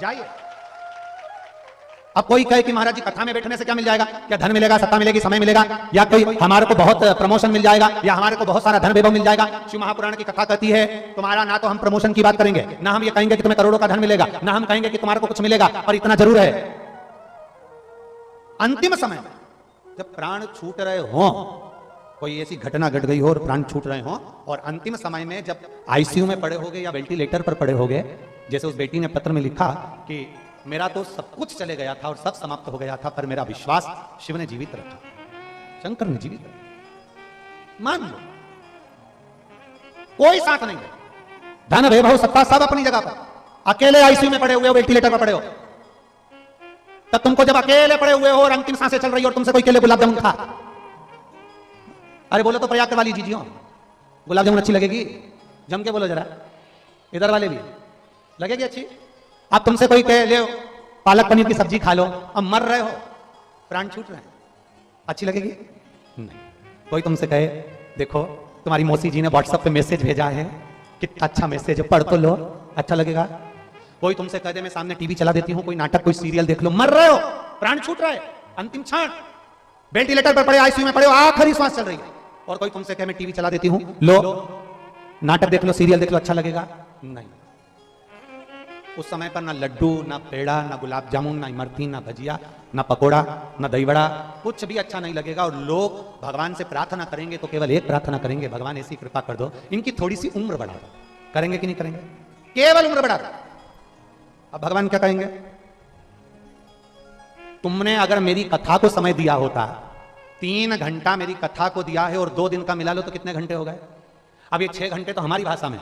जाइए। अब कोई कहे कि महाराज जी कथा में बैठने से क्या मिल जाएगा, क्या धन मिलेगा, सत्ता मिलेगी, समय मिलेगा, या कोई हमारे को बहुत प्रमोशन मिल जाएगा, या हमारे को बहुत सारा धन वैभव मिल जाएगा। शिव महापुराण की कथा कहती है तुम्हारा ना तो हम प्रमोशन की बात करेंगे, ना हम ये कहेंगे कि तुम्हें करोड़ों का धन मिलेगा, ना हम कहेंगे कि तुम्हारे को कुछ मिलेगा, और इतना जरूर है अंतिम समय जब प्राण छूट रहे हो, कोई ऐसी घटना घट गई हो और प्राण छूट रहे हो, और अंतिम समय में जब आईसीयू में पड़े होगे या वेंटिलेटर पर पड़े होगे, जैसे उस बेटी ने पत्र में लिखा कि मेरा तो सब कुछ चले गया था और सब समाप्त हो गया था, पर मेरा विश्वास शिव ने जीवित रखा, शंकर ने जीवित रखा। मान लो कोई साथ नहीं है, धन वैभव सत्ता सब अपनी जगह पर, अकेले आईसीयू में पड़े हुए हो, वेंटिलेटर पर पड़े हो, तब तुमको जब अकेले पड़े हुए हो और अंतिम सांसें चल रही हो और तुमसे कोई केले गुलाब जामुन खा, अरे बोलो तो प्रयाग वाली जीजियो, गुलाब जामुन अच्छी लगेगी, जम के बोलो जरा, इधर वाले भी लगेगी अच्छी। अब तुमसे कोई कहे ले पालक पनीर की सब्जी खा लो, अब मर रहे हो, प्राण छूट रहे हैं, अच्छी लगेगी? नहीं। कोई तुमसे कहे देखो तुम्हारी मौसी जी ने व्हाट्सएप पे मैसेज भेजा है, कितना अच्छा मैसेज है, पढ़ तो लो, अच्छा लगेगा? कोई तुमसे कह दे मैं सामने टीवी चला देती हूँ, कोई नाटक कोई सीरियल देख लो, मर रहे हो, प्राण छूट रहा है, अंतिम क्षण, वेंटिलेटर पर पड़े, आईसीयू में पड़े हो, आखिरी सांस चल रही है, और कोई तुमसे कहे मैं टीवी चला देती हूँ, लो नाटक देख लो, सीरियल देख लो, अच्छा लगेगा? नहीं। उस समय पर ना लड्डू, ना पेड़ा, ना गुलाब जामुन, ना इमरती, ना भजिया, ना पकोड़ा, ना दही बड़ा, कुछ भी अच्छा नहीं लगेगा। और लोग भगवान से प्रार्थना करेंगे तो केवल एक प्रार्थना करेंगे, भगवान ऐसी कृपा कर दो इनकी थोड़ी सी उम्र बढ़ा दो। करेंगे कि नहीं करेंगे? केवल उम्र बढ़ा दो, अब भगवान क्या कहेंगे, तुमने अगर मेरी कथा को समय दिया होता, 3 घंटा मेरी कथा को दिया है और 2 दिन का मिला लो तो कितने घंटे हो गए? अब ये 6 घंटे तो हमारी भाषा में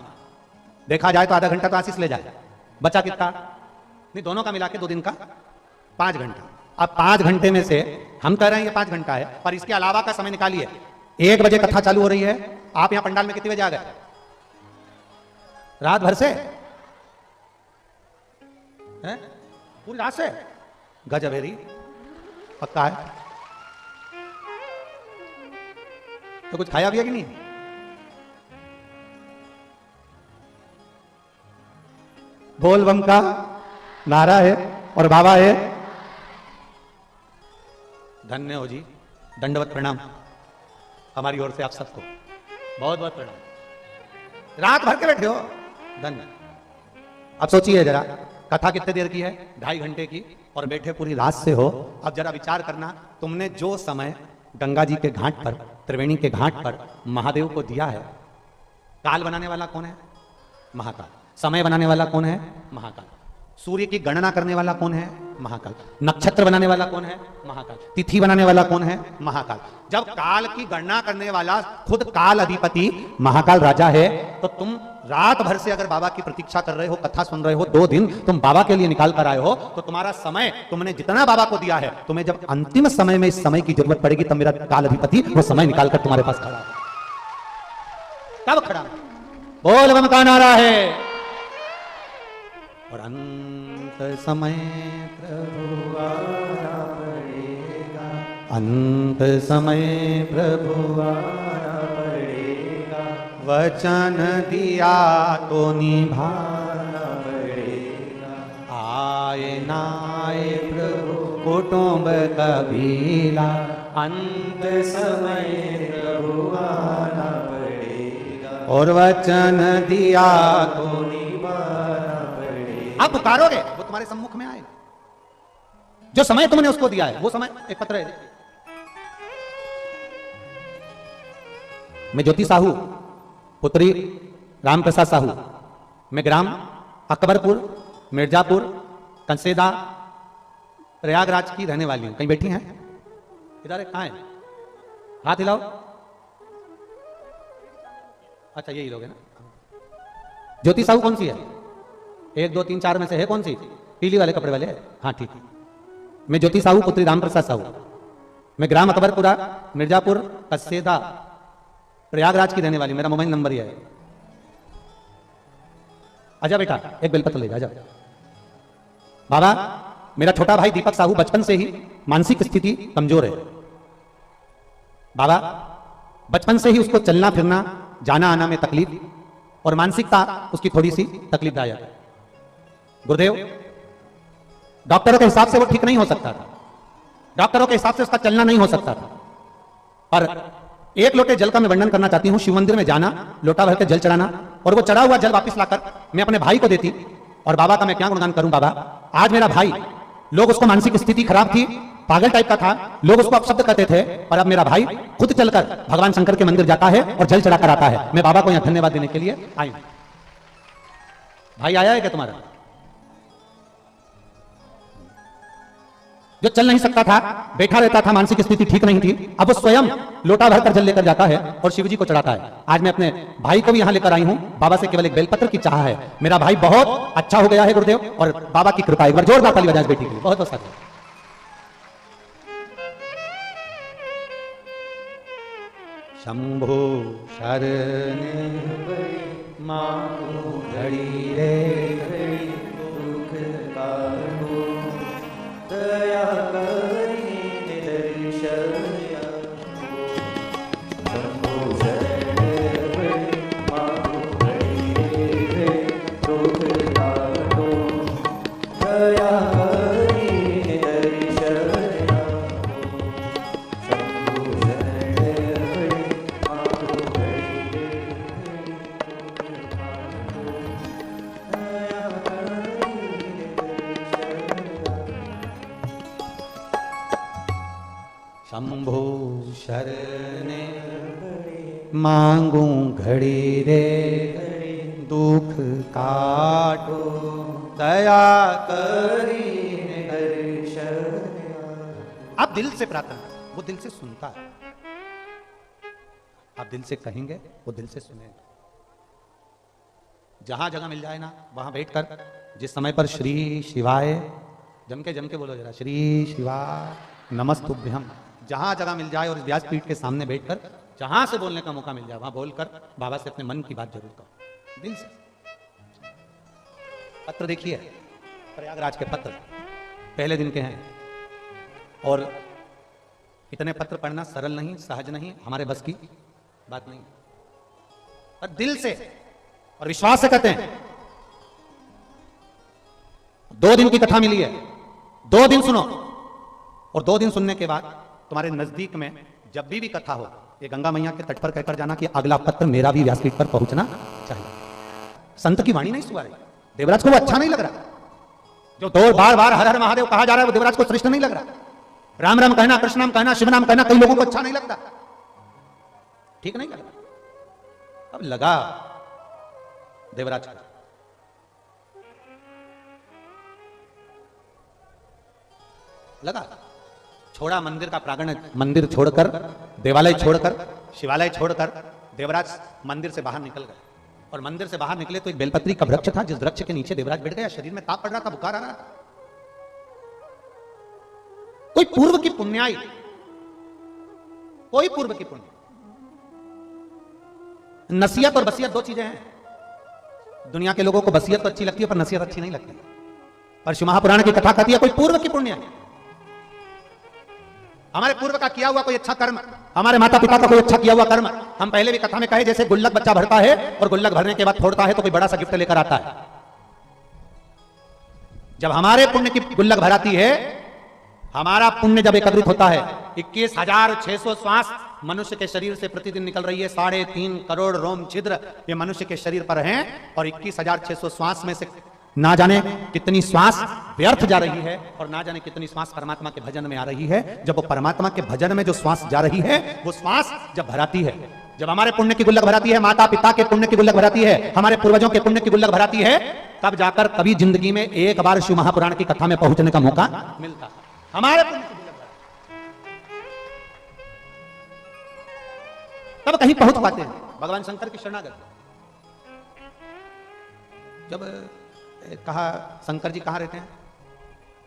देखा जाए तो आधा घंटा तो आशीष ले जाए, बचा कितना? नहीं, दोनों का मिला के 2 दिन का 5 घंटा। अब 5 घंटे में से हम कह रहे हैं ये 5 घंटा है, पर इसके अलावा का समय निकालिए। 1 बजे कथा चालू हो रही है, आप यहां पंडाल में कितने बजे आ गए? रात भर से है? पूरी रात से? गजब है री, पक्का है? तो कुछ खाया पिया कि नहीं? बोल बम का नारा है और बाबा है। धन्य हो जी, दंडवत प्रणाम हमारी ओर से आप सबको, बहुत बहुत प्रणाम। रात भर के बैठे हो, धन्य। अब सोचिए जरा, कथा कितने देर की है? 2.5 घंटे की, और बैठे पूरी रात से हो। अब जरा विचार करना, तुमने जो समय गंगा जी के घाट पर, त्रिवेणी के घाट पर महादेव को दिया है, काल बनाने वाला कौन है? महाकाल। समय बनाने वाला कौन है? महाकाल। सूर्य की गणना करने वाला कौन है? महाकाल। नक्षत्र बनाने वाला कौन है? महाकाल। तिथि बनाने वाला कौन है? महाकाल। जब काल की गणना करने वाला खुद काल अधिपति महाकाल राजा है, तो तुम रात भर से अगर बाबा की प्रतीक्षा कर रहे हो, कथा सुन रहे हो, 2 दिन तुम बाबा के लिए निकाल कर आए हो, तो तुम्हारा समय तुमने जितना बाबा को दिया है, तुम्हें जब अंतिम समय में इस समय की जरूरत पड़ेगी, तब मेरा काल अधिपति वो समय निकाल कर तुम्हारे पास खड़ा, तब खड़ा। बोल बम का नारा है। और अंत समय प्रभु आना पड़ेगा, अंत समय प्रभु आना पड़ेगा, वचन दिया तो निभाना पड़ेगा, आए ना आए प्रभु कुटुंब कबीला, अंत समय प्रभु आना पड़ेगा, और वचन दिया तो निभाना। आप पुकारोगे, वो तुम्हारे सम्मुख में आएगा। जो समय तुमने उसको दिया है, वो समय एक पत्र है। मैं ज्योति साहू, पुत्री रामप्रसाद साहू, मैं ग्राम अकबरपुर, मिर्जापुर, कंसेदा, प्रयागराज की रहने वाली हूं। कहीं बैठी हैं? इधर कहां है? हाथ हिलाओ। अच्छा, यही लोग हैं ना। ज्योति साहू कौन सी है? 1 2 3 4 में से है कौन सी? पीली वाले कपड़े वाले? हाँ, ठीक है। मैं ज्योति साहू, पुत्री रामप्रसाद साहू, मैं ग्राम अकबरपुरा, मिर्जापुर, कसेदा, प्रयागराज की रहने वाली। मेरा मोबाइल नंबर यह है। आजा बेटा, एक बेलपत्र ले जा। बाबा, मेरा छोटा भाई दीपक साहू बचपन से ही मानसिक स्थिति कमजोर है। बाबा, बचपन से ही उसको चलना फिरना, जाना आना में तकलीफ, और मानसिकता उसकी थोड़ी सी तकलीफदायक है। गुरुदेव, डॉक्टरों के हिसाब से वो ठीक नहीं हो सकता था, डॉक्टरों के हिसाब से उसका चलना नहीं हो सकता था। और 1 लोटे जल का मैं वर्णन करना चाहती हूँ। शिव मंदिर में जाना, लोटा भर के जल चढ़ाना, और वो चढ़ा हुआ जल वापस लाकर मैं अपने भाई को देती। और बाबा का मैं क्या गुणगान करूं। बाबा, आज मेरा भाई, लोग उसको मानसिक स्थिति खराब थी, पागल टाइप का था, लोग उसको अपशब्द कहते थे, और अब मेरा भाई खुद चलकर भगवान शंकर के मंदिर जाता है और जल चढ़ाकर आता है। मैं बाबा को यहां धन्यवाद देने के लिए आई हूं। भाई आया है क्या तुम्हारा? जो चल नहीं सकता था, बैठा रहता था, मानसिक स्थिति ठीक नहीं थी, अब वो स्वयं लोटा भरकर जल लेकर जाता है और शिवजी को चढ़ाता है। आज मैं अपने भाई को भी यहां लेकर आई हूं। बाबा से केवल एक बेलपत्र की चाह है। मेरा भाई बहुत अच्छा हो गया है गुरुदेव, और बाबा की कृपा। एक बार जोरदार ताली बजाएं बेटी के लिए। बहुत बहुत साथ। शंभो शरण मां घड़ी रे घड़ी दुख काटो, दया करी दर्शन। शंभो शरण मां घड़ी रे दुख काटो, दया करी दर्शन। शंभो शंभो शरणे मांगू घड़ी रे दुख काटो, दया करी आप दिल से प्रार्थना करें, वो दिल से सुनता है। आप दिल से कहेंगे, वो दिल से सुनेगा। जहां जगह मिल जाए ना, वहां बैठकर जिस समय पर श्री शिवाय जम के बोलो जरा, श्री शिवाय नमस्तुभ्यम, जहां जगह मिल जाए और व्यासपीठ के सामने बैठकर जहां से बोलने का मौका मिल जाए वहां बोलकर बाबा से अपने मन की बात जरूर करो, दिल से। पत्र देखिए, प्रयागराज के पत्र पहले दिन के हैं, और इतने पत्र पढ़ना सरल नहीं, सहज नहीं, हमारे बस की बात नहीं, पर दिल से और विश्वास से कहते हैं। 2 दिन की कथा मिली है, 2 दिन सुनो, और 2 दिन सुनने के बाद तुम्हारे नजदीक में जब भी कथा हो, ये गंगा मैया के तट पर कहकर जाना कि अगला पत्र मेरा भी व्यासपीठ पर पहुंचना चाहिए। संत की वाणी नहीं सुहा रही, देवराज को वो अच्छा नहीं लग रहा। जो दो बार बार हर हर महादेव कहा जा रहा है वो देवराज को श्रेष्ठ नहीं लग रहा। राम राम कहना, कृष्ण नाम कहना, शिव नाम कहना कई लोगों को अच्छा नहीं लगता, ठीक नहीं लगा। अब लगा देवराज को, लगा, छोड़ा मंदिर का प्रांगण, मंदिर छोड़कर, देवालय छोड़कर, शिवालय छोड़कर देवराज मंदिर से बाहर निकल गए। और मंदिर से बाहर निकले तो एक बेलपत्री का वृक्ष था, जिस वृक्ष के नीचे देवराज बैठ गया। शरीर में ताप पड़ रहा था, बुखार आ रहा था। कोई पूर्व की पुण्याई, कोई पूर्व की पुण्य। नसीहत और बसीयत 2 चीजें हैं। दुनिया के लोगों को बसीयत तो अच्छी लगती है पर नसीहत अच्छी नहीं लगती। और शिव महापुराण की कथा कहती है कोई पूर्व की पुण्य है, हमारे पूर्व का किया हुआ कोई अच्छा कर्म, हमारे माता पिता का कोई अच्छा किया हुआ कर्म। हम पहले भी कथा में कहे, जैसे गुल्लक बच्चा भरता है और गुल्लक भरने के बाद फोड़ता है तो कोई बड़ा सा गिफ्ट लेकर आता है। जब हमारे पुण्य की गुल्लक भराती है, हमारा पुण्य जब एकत्रित होता है, 21,600 श्वास मनुष्य के शरीर से प्रतिदिन निकल रही है। 3.5 करोड़ रोम छिद्र ये मनुष्य के शरीर पर हैं, और 21,600 श्वास में से ना जाने कितनी श्वास व्यर्थ जा रही है और ना जाने कितनी श्वास परमात्मा के भजन में आ रही है। जब वो परमात्मा के भजन में जो श्वास जा रही है, वो श्वास जब भराती है, जब हमारे पुण्य की गुल्लक भराती है, माता पिता के पुण्य की गुल्लक भराती है, हमारे पूर्वजों के पुण्य की गुल्लक भराती है, तब जाकर कभी जिंदगी में एक बार शिव महापुराण की कथा में पहुंचने का मौका मिलता। हमारे पुण्य की गुल्लक तब कहीं पहुंच पाते हैं। भगवान शंकर की शरणागत जब कहा, शंकर जी कहां रहते हैं,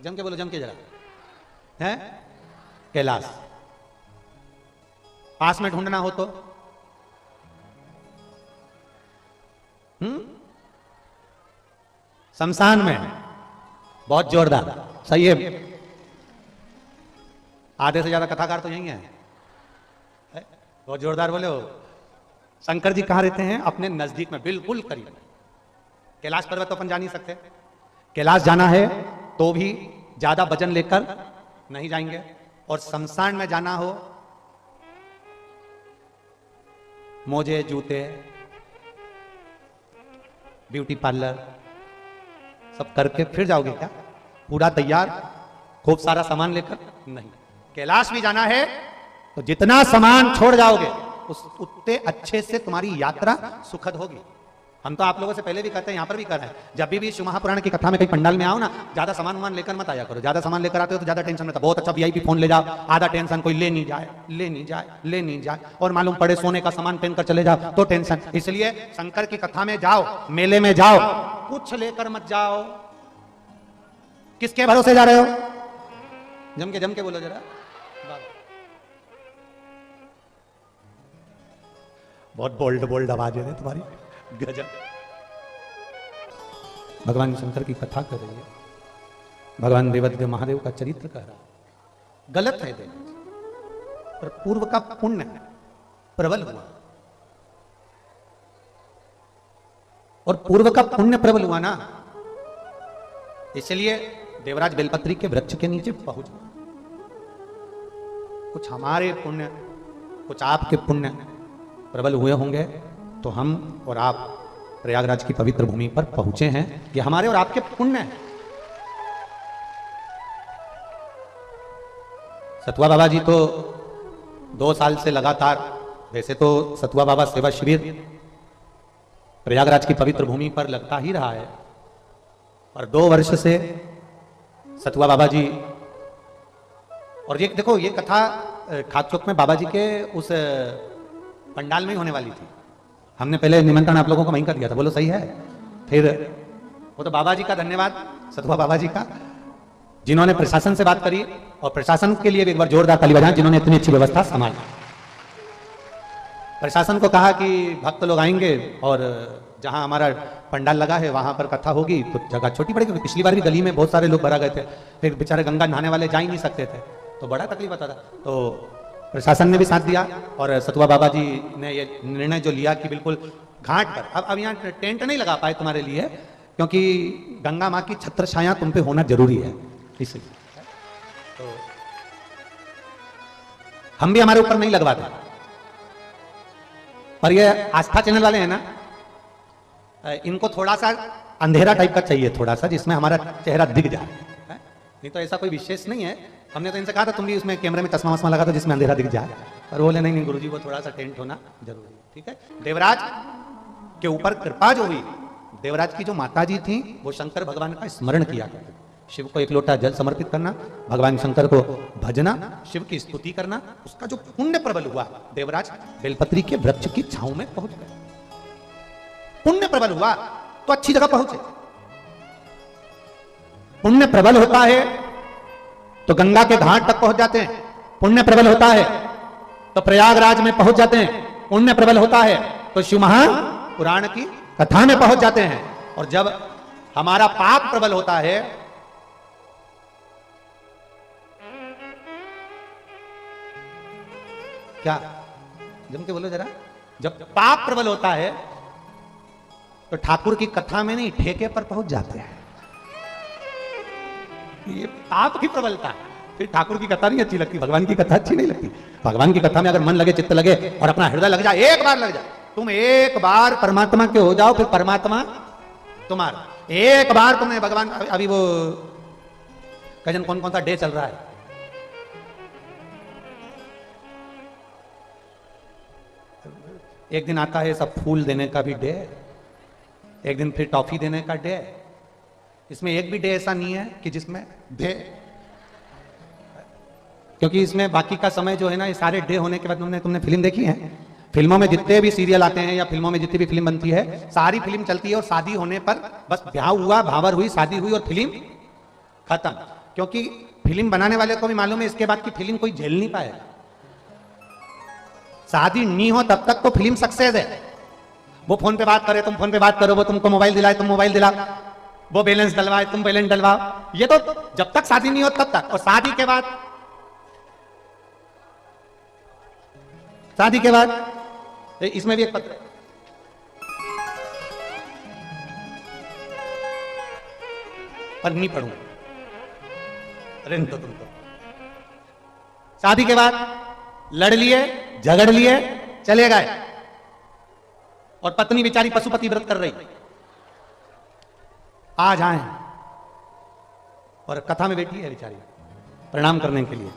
जम के बोलो, जम के जरा, है कैलाश। पास में ढूंढना हो तो शमशान में, बहुत जोरदार, सही है। आधे से ज्यादा कथाकार तो यही है, बहुत जोरदार बोले हो। शंकर जी कहां रहते हैं, अपने नजदीक में, बिल्कुल करीब में। कैलाश पर्वत तो अपन जा नहीं सकते, कैलाश जाना है तो भी ज्यादा वजन लेकर नहीं जाएंगे। और शमशान में जाना हो, मोजे, जूते, ब्यूटी पार्लर सब करके फिर जाओगे क्या, पूरा तैयार, खूब सारा सामान लेकर? नहीं। कैलाश भी जाना है तो जितना सामान छोड़ जाओगे उतने अच्छे से तुम्हारी यात्रा सुखद होगी। हम तो आप लोगों से पहले भी कहते हैं, यहां पर भी कर रहे हैं, जब भी शिव महापुराण की कथा में कहीं पंडाल में आओ ना, ज्यादा सामान लेकर मत आया करो। ज्यादा सामान लेकर आते हो तो ज्यादा टेंशन रहता। बहुत अच्छा वीआईपी फोन ले जाओ, आधा टेंशन कोई ले नहीं जाए, और मालूम पड़े सोने का सामान पहनकर चले जाओ तो टेंशन। इसलिए शंकर की कथा में जाओ, मेले में जाओ, कुछ लेकर मत जाओ। किसके भरोसे जा रहे हो, जम के बोलो जरा। बहुत बोल्ड आवाज है तुम्हारी, गजब। भगवान शंकर की कथा कर रही है, भगवान देवदेव महादेव का चरित्र कह रहा है। गलत है देव, पर पूर्व का पुण्य प्रबल हुआ, और पूर्व का पुण्य प्रबल हुआ ना, इसलिए देवराज बेलपत्री के वृक्ष के नीचे पहुंच गए। कुछ हमारे पुण्य, कुछ आपके पुण्य प्रबल हुए होंगे तो हम और आप प्रयागराज की पवित्र भूमि पर पहुंचे हैं। ये हमारे और आपके पुण्य है। सतुआ बाबा जी तो 2 साल से लगातार, वैसे तो सतुआ बाबा सेवा शिविर प्रयागराज की पवित्र भूमि पर लगता ही रहा है, और 2 वर्ष से सतुआ बाबा जी, और ये देखो ये कथा खाकचौक में बाबा जी के उस पंडाल में ही होने वाली थी। हमने पहले निमंत्रण आप लोगों को वहीं कर दिया था, बोलो सही है। फिर वो तो बाबा जी का धन्यवाद, सतुआ बाबा जी का, जिन्होंने प्रशासन से बात करी और प्रशासन के लिए भी एक बार जोरदार ताली बजाएं, जिन्होंने इतनी अच्छी व्यवस्था संभाली। प्रशासन को कहा कि भक्त लोग आएंगे और जहां हमारा पंडाल लगा है वहां पर कथा होगी तो जगह छोटी पड़ेगी, क्योंकि पिछली बार भी गली में बहुत सारे लोग भरा गए थे, फिर बेचारे गंगा नहाने वाले जा ही नहीं सकते थे, तो बड़ा तकलीफ होता था। तो प्रशासन ने भी साथ दिया और सतुआ बाबा जी ने ये निर्णय जो लिया कि बिल्कुल घाट पर, अब यहाँ टेंट नहीं लगा पाए तुम्हारे लिए, क्योंकि गंगा माँ की छत्र छाया तुम पे होना जरूरी है, इसलिए तो हम भी हमारे ऊपर नहीं लगवाते। पर ये आस्था चैनल वाले हैं ना, इनको थोड़ा सा अंधेरा टाइप का चाहिए, थोड़ा सा जिसमें हमारा चेहरा दिख जाए, नहीं तो ऐसा कोई विशेष नहीं है। हमने तो इनसे कहा था तुम भी उसमें कैमरे में चश्मा वश्मा लगा दो जिसमें अंधेरा दिख जाए, पर बोले नहीं गुरुजी वो थोड़ा सा टेंट होना जरूरी, ठीक है। देवराज के ऊपर कृपा जो हुई, देवराज की जो माता जी थी वो शंकर भगवान का स्मरण किया करते, शिव को 1 लोटा जल समर्पित करना, भगवान शंकर को भजना, शिव की स्तुति करना, उसका जो पुण्य प्रबल हुआ, देवराज बेलपत्री के वृक्ष की छांव में पहुंच गए। पुण्य प्रबल हुआ तो अच्छी जगह पहुंचे। पुण्य प्रबल होता है तो गंगा के घाट तक पहुंच जाते हैं, पुण्य प्रबल होता है तो प्रयागराज में पहुंच जाते हैं, पुण्य प्रबल होता है तो शिव महापुराण की कथा में पहुंच जाते हैं। और जब हमारा पाप प्रबल होता है, क्या जम के बोलो जरा, जब पाप प्रबल होता है तो ठाकुर की कथा में नहीं ठेके पर पहुंच जाते हैं। ये पाप की प्रबलता है, फिर ठाकुर की कथा नहीं अच्छी लगती, भगवान की कथा अच्छी नहीं लगती। भगवान की कथा में अगर मन लगे, चित्त लगे और अपना हृदय लग जाए, एक बार लग जाए, तुम एक बार परमात्मा के हो जाओ, फिर परमात्मा तुम्हारा। एक बार तुमने भगवान, अभी वो कजन कौन कौन सा डे चल रहा है, एक दिन आता है सब फूल देने का भी डे, एक दिन फिर टॉफी देने का डे। इसमें एक भी डे ऐसा नहीं है कि जिसमें डे, क्योंकि इसमें बाकी का समय जो है ना, ये सारे डे होने के बाद तुमने फिल्म देखी है, फिल्मों में जितने भी सीरियल आते हैं या फिल्मों में जितनी भी फिल्म बनती है, सारी फिल्म चलती है और शादी होने पर बस ब्याह हुआ, भावर हुई, शादी हुई और फिल्म खत्म। क्योंकि फिल्म बनाने वाले को भी मालूम है इसके बाद की फिल्म कोई झेल नहीं पाएगा। शादी नहीं हो तब तक तो फिल्म सक्सेस है। वो फोन पे बात करे, तुम फोन पे बात करो, वो तुमको मोबाइल दिलाए, तुम मोबाइल दिला, वो बैलेंस डलवाए, तुम बैलेंस डलवाओ, ये तो जब तक शादी नहीं हो तब तक। और शादी के बाद इसमें भी एक पत्र, पर नहीं पढ़ूंगा, रहने दो तुमको। शादी के बाद लड़ लिए, झगड़ लिए, चले गए, और पत्नी बेचारी पशुपति व्रत कर रही, आज आए और कथा में बैठी है बेचारी प्रणाम करने के लिए।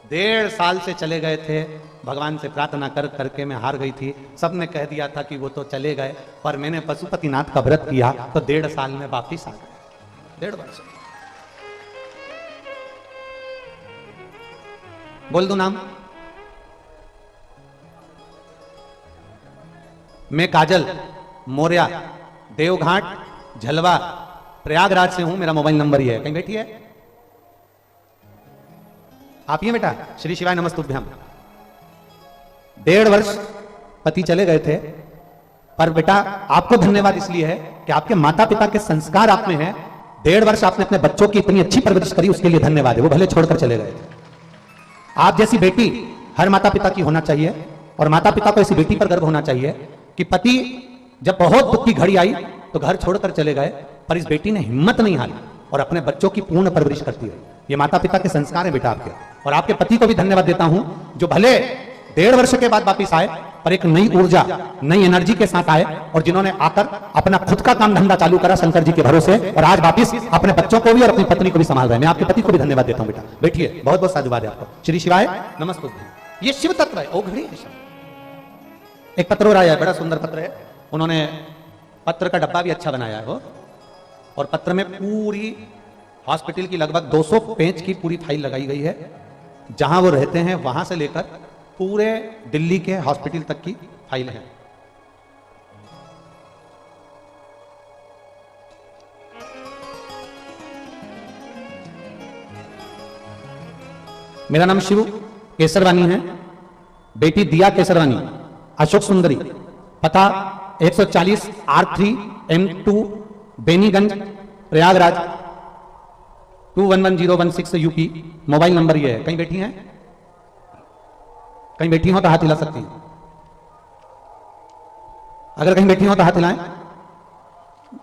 1.5 साल से चले गए थे, भगवान से प्रार्थना कर करके मैं हार गई थी, सबने कह दिया था कि वो तो चले गए, पर मैंने पशुपतिनाथ का व्रत किया तो 1.5 साल में वापिस आ गए। 1.5 वर्ष। बोल दो नाम, मैं काजल, मोरिया, देवघाट, झलवा, प्रयागराज से हूं, मेरा मोबाइल नंबर ही है। कहीं बैठी है आप? ये बेटा श्री शिवाय नमस्तुभ्यम। 1.5 वर्ष पति चले गए थे, पर बेटा आपको धन्यवाद इसलिए है कि आपके माता पिता के संस्कार आप में है। 1.5 वर्ष आपने अपने बच्चों की इतनी अच्छी परवरिश करी, उसके लिए धन्यवाद है। वो भले छोड़कर चले गए थे। आप जैसी बेटी हर माता पिता की होना चाहिए, और माता पिता को ऐसी बेटी पर गर्व होना चाहिए कि पति जब बहुत दुख की घड़ी आई तो घर छोड़कर चले गए, पर इस बेटी ने हिम्मत नहीं हारी और अपने बच्चों की पूर्ण परवरिश करती है। ये माता पिता के संस्कार है बेटा आपके। और आपके पति को भी धन्यवाद देता हूं, जो भले 1.5 वर्ष के बाद वापिस आए, पर एक नई ऊर्जा, नई एनर्जी के साथ आए, और जिन्होंने आकर अपना खुद का काम धंधा चालू करा शंकर जी के भरोसे, और आज वापिस अपने बच्चों को भी और अपनी पत्नी को भी संभाल रहे हैं। मैं आपके पति को भी धन्यवाद देता हूं बेटा। बैठिए, बहुत बहुत साधुवाद है आपको। श्री शिवाय नमस्तुभ्यम। ये शिव तत्व है, ओघड़ी है। एक पत्र और आया है, बड़ा सुंदर पत्र है, उन्होंने पत्र का डब्बा भी अच्छा बनाया है। वो और पत्र में पूरी हॉस्पिटल की लगभग 200 पेज की पूरी फाइल लगाई गई है, जहां वो रहते हैं वहां से लेकर पूरे दिल्ली के हॉस्पिटल तक की फाइल है। मेरा नाम शिव केसरवानी है, बेटी दिया केसरवानी, अशोक सुंदरी, पता 140 R3 M2 Beniganj Prayagraj 211016 UP. Mobile number ये है। कहीं बैठी हैं? कहीं बैठी हो तो हाथ हिला सकती हैं। अगर कहीं बैठी हो तो हाथ हिलाएं।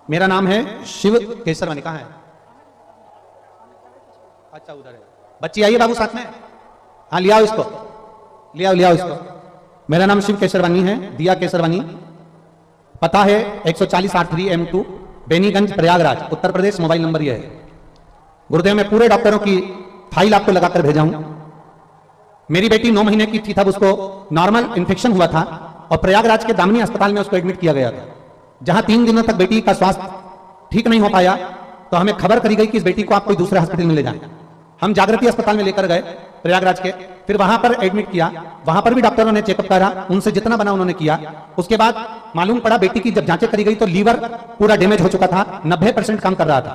मेरा नाम है शिव केसरवानी। कहां है? अच्छा उधर है। बच्ची आइए बाबू साथ में। हाँ लियाओ इसको, लियाओ इसको। मेरा नाम शिव केसरवानी है, दिया केसरवानी, पता है 140 R3 M2 Beniganj Prayagraj Uttar Pradesh. Mobile number यह है। गुरुदेव मैं पूरे डॉक्टरों की फाइल आपको लगाकर भेजा हूं। मेरी बेटी 9 महीने की थी तब उसको नॉर्मल इन्फेक्शन हुआ था और प्रयागराज के दामिनी अस्पताल में उसको एडमिट किया गया था, जहां 3 दिनों तक बेटी का स्वास्थ्य ठीक नहीं हो पाया। तो हमें खबर करी गई कि इस बेटी को आप कोई दूसरे हॉस्पिटल में ले जाएं। हम जागृति अस्पताल में लेकर गए प्रयागराज के, फिर वहां पर एडमिट किया। वहां पर भी डॉक्टरों ने चेकअप करा, उनसे जितना बना उन्होंने किया। उसके बाद मालूम पड़ा बेटी की जब जांचें करी गई तो लीवर पूरा डैमेज हो चुका था, 90% काम कर रहा था।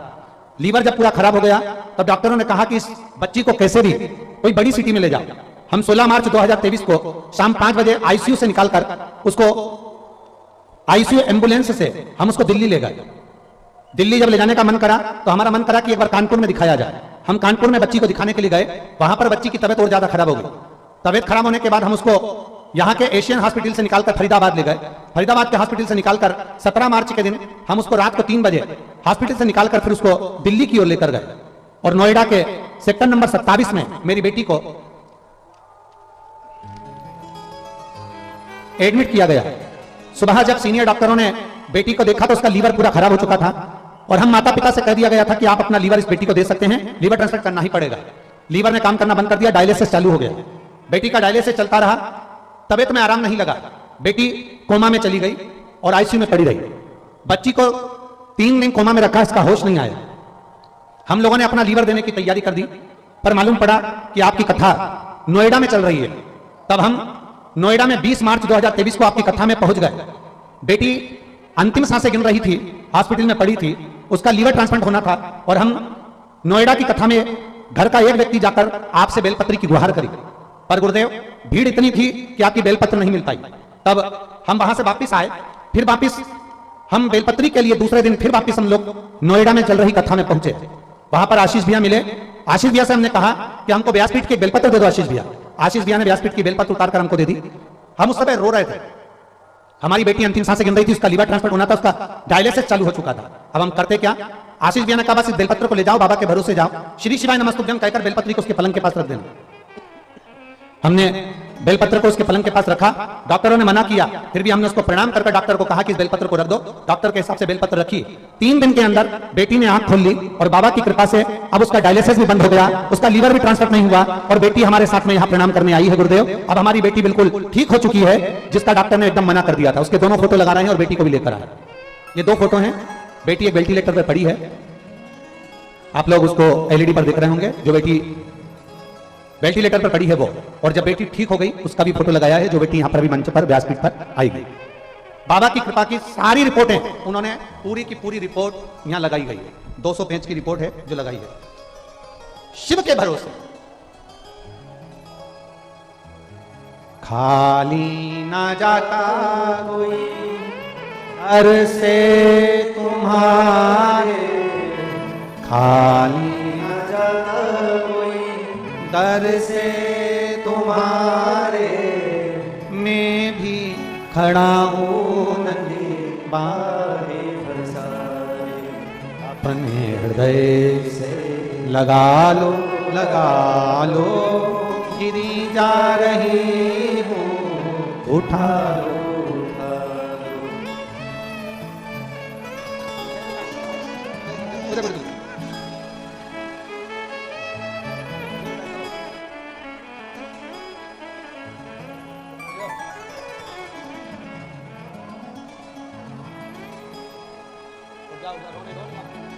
लीवर जब पूरा खराब हो गया तब डॉक्टरों ने कहा कि इस बच्ची को कैसे भी कोई बड़ी सिटी में ले जाओ। हम 16 मार्च 2023 को शाम 5 बजे आईसीयू से निकालकर उसको आईसीयू एम्बुलेंस से हम उसको दिल्ली ले गए। दिल्ली जब ले जाने का मन करा तो हमारा मन करा कि एक बार कानपुर में दिखाया जाए। हम कानपुर में बच्ची को दिखाने के लिए गए। वहां पर बच्ची की तबीयत और ज्यादा खराब हो गई। तबीयत खराब होने के बाद हम उसको यहाँ के एशियन हॉस्पिटल से निकालकर फरीदाबाद ले गए। फरीदाबाद के हॉस्पिटल से निकालकर 17 मार्च के दिन हम उसको रात को 3 बजे हॉस्पिटल से निकालकर फिर उसको दिल्ली की ओर लेकर गए और नोएडा के सेक्टर नंबर 27 में मेरी बेटी को एडमिट किया गया। सुबह जब सीनियर डॉक्टरों ने बेटी को देखा तो उसका लीवर पूरा खराब हो चुका था और हम माता पिता से कह दिया गया था कि आप अपना लीवर इस बेटी को दे सकते हैं, लीवर ट्रांसप्लांट करना ही पड़ेगा। लीवर ने काम करना बंद कर दिया, डायलिसिस चालू हो गया। बेटी का डायलिसिस चलता रहा, तबीयत में आराम नहीं लगा, बेटी कोमा में चली गई और आईसीयू में पड़ी रही। बच्ची को 3 दिन कोमा में रखा, इसका होश नहीं आया। हम लोगों ने अपना लीवर देने की तैयारी कर दी, पर मालूम पड़ा कि आपकी कथा नोएडा में चल रही है। तब हम नोएडा में 20 मार्च 2023 को आपकी कथा में पहुंच गए। बेटी अंतिम सांसें गिन रही थी, हॉस्पिटल में पड़ी थी, उसका लीवर ट्रांसप्लांट होना था और हम नोएडा की कथा में घर का एक व्यक्ति जाकर आपसे बेलपत्री की गुहार करी। पर गुरुदेव भीड़ इतनी थी कि आपकी बेलपत्र नहीं मिल पाई। तब हम वहां से वापस आए, फिर वापस हम बेलपत्री के लिए दूसरे दिन फिर वापस हम लोग नोएडा में चल रही कथा में पहुंचे। वहां पर आशीष भैया मिले। आशीष भैया से हमने कहा कि हमको व्यासपीठ की बेलपत्र दे दो। आशीष भैया ने व्यासपीठ की बेलपत्र उतारकर हमको दे दी। हम उस समय रो रहे थे, हमारी बेटी अंतिम सांसें गिन रही थी, उसका लीवर ट्रांसप्लांट होना था, उसका डायलिसिस चालू हो चुका था। अब हम करते क्या? आशीष भैया ने कहा बस इस बेलपत्र को ले जाओ, बाबा के भरोसे जाओ, श्री शिवाय नमस्तुभ्यम कहकर बेलपत्री को उसके पलंग के पास रख देना। हमने बेलपत्र को उसके पलंग के पास रखा। डॉक्टरों ने मना किया, फिर भी हमने उसको प्रणाम करके डॉक्टर को कहा कि इस बेलपत्र को रख दो। डॉक्टर के हिसाब से बेलपत्र रखी। 3 दिन के अंदर बेटी ने आंख खोल ली और बाबा की कृपा से अब उसका डायलिसिस भी बंद हो गया, उसका लीवर भी ट्रांसफर नहीं हुआ और बेटी हमारे साथ में यहाँ प्रणाम करने आई है। गुरुदेव अब हमारी बेटी बिल्कुल ठीक हो चुकी है, जिसका डॉक्टर ने एकदम मना कर दिया था। उसके दोनों फोटो लगा रहे हैं और बेटी को भी लेकर आए। ये 2 फोटो हैं। बेटी एक वेंटिलेटर पर पड़ी है, आप लोग उसको एलईडी पर देख रहे होंगे। जो बेटी वेंटिलेटर पर पड़ी है वो, और जब बेटी ठीक हो गई उसका भी फोटो लगाया है, जो बेटी यहां पर भी मंच पर व्यासपीठ पर आई गई। बाबा की कृपा की सारी रिपोर्टें उन्होंने पूरी की पूरी रिपोर्ट यहां लगाई गई है। 200 पेज की रिपोर्ट है जो लगाई है। शिव के भरोसे खाली ना जाता कोई घर से तुम्हारे, खाली ना जाता कोई दर से तुम्हारे, मैं भी खड़ा हूँ नदी बारे बरसाए, अपने हृदय से लगा लो गिरी जा रही हूँ, उठा लो।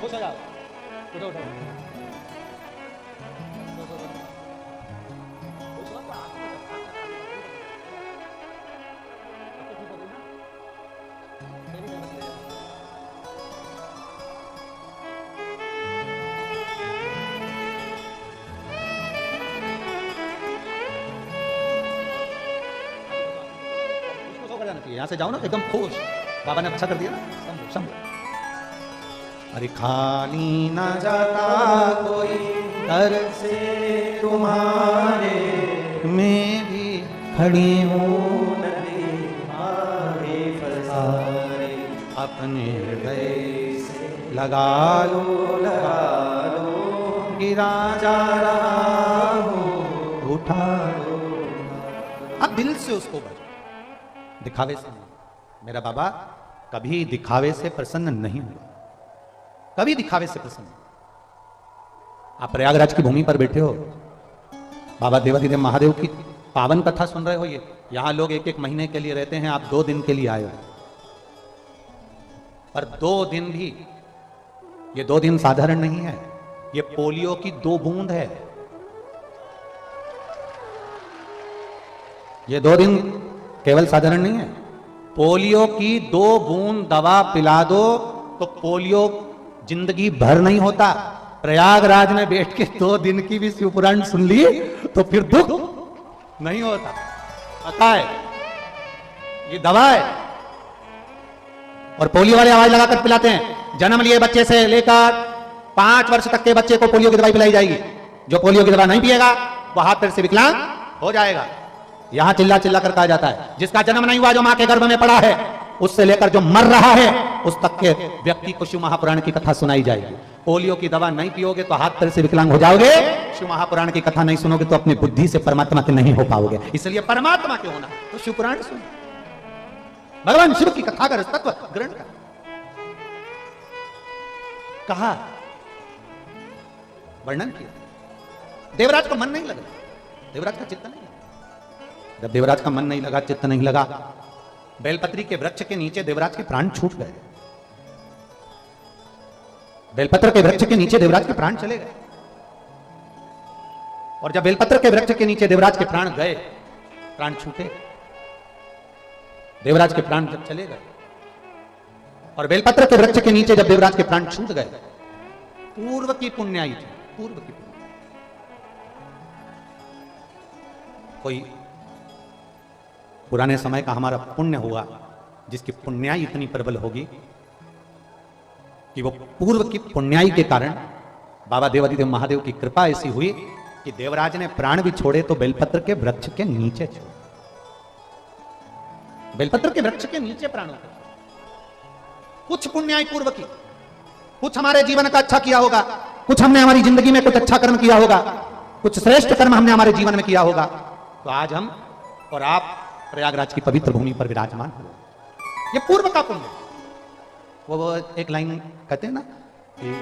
खुश हो जाओ, उठो उठो। यहाँ से जाओ ना एकदम खुश, बाबा ने अच्छा कर दिया ना, समझो समझो। अरे खाली ना जाता कोई घर से तुम्हारे, मैं भी खड़ी हूँ नदी फसारे, अपने हृदय से लगा लो गिरा जा रहा हूँ, उठा लो। अब दिल से उसको बजाओ, दिखावे से नहीं। मेरा बाबा कभी दिखावे से प्रसन्न नहीं हुआ, कभी दिखावे से प्रसन्न। आप प्रयागराज की भूमि पर बैठे हो, बाबा देवाधिदेव महादेव की पावन कथा सुन रहे हो। ये यहां लोग एक एक महीने के लिए रहते हैं, आप 2 दिन के लिए आए हो। पर 2 दिन भी, ये 2 दिन साधारण नहीं है, ये पोलियो की 2 बूंद है। ये 2 दिन केवल साधारण नहीं है, पोलियो की 2 बूंद दवा पिला दो तो पोलियो जिंदगी भर नहीं होता। प्रयागराज में बैठ के 2 दिन की भी शिवपुराण सुन ली तो फिर दुख नहीं होता। पता है ये दवा है। और पोलियो वाले आवाज लगाकर पिलाते हैं, जन्म लिए बच्चे से लेकर 5 वर्ष तक के बच्चे को पोलियो की दवाई पिलाई जाएगी। जो पोलियो की दवा नहीं पिएगा वो हाथ पैर से विकलांग हो जाएगा। यहां चिल्ला चिल्ला कर कहा जाता है, जिसका जन्म नहीं हुआ, जो मां के गर्भ में पड़ा है, उससे लेकर जो मर रहा है उस तक के व्यक्ति को शिव महापुराण की कथा सुनाई जाएगी। पोलियो की दवा नहीं पियोगे तो हाथ पैर से विकलांग हो जाओगे, शिव महापुराण की कथा नहीं सुनोगे तो अपनी बुद्धि से परमात्मा के नहीं हो पाओगे। इसलिए परमात्मा के होना तो शिव पुराण सुनो, भगवान शिव की कथा का तत्व ग्रहण कर। कहा वर्णन किया, देवराज को मन नहीं लगा, देवराज का चित्त नहीं लगा। जब देवराज का मन नहीं लगा, चित्त नहीं लगा, बेलपत्री के वृक्ष के नीचे देवराज के प्राण छूट गए। बेलपत्र के वृक्ष के नीचे देवराज के प्राण चले गए। और जब बेलपत्र के वृक्ष के नीचे देवराज के प्राण गए, प्राण छूटे, देवराज के प्राण जब चले गए और बेलपत्र के वृक्ष के नीचे जब देवराज के प्राण छूट गए, पूर्व की पुण्याई थी, पूर्व की कोई पुराने समय का हमारा पुण्य हुआ, जिसकी पुण्याई इतनी प्रबल होगी कि वो पूर्व की पुण्याई के कारण बाबा देवाधिदेव महादेव की कृपा ऐसी हुई कि देवराज ने प्राण भी छोड़े तो बेलपत्र के वृक्ष के नीचे छोड़े। बेलपत्र के वृक्ष के नीचे प्राण होते। कुछ पुण्याई पूर्व की, कुछ हमारे जीवन का अच्छा किया होगा, कुछ हमने हमारी जिंदगी में कुछ अच्छा कर्म किया होगा, कुछ श्रेष्ठ कर्म हमने हमारे जीवन में किया होगा, तो आज हम और आप प्रयागराज की पवित्र भूमि पर विराजमान हुए। ये पूर्व का पुण्य। वो एक लाइन कहते हैं ना कि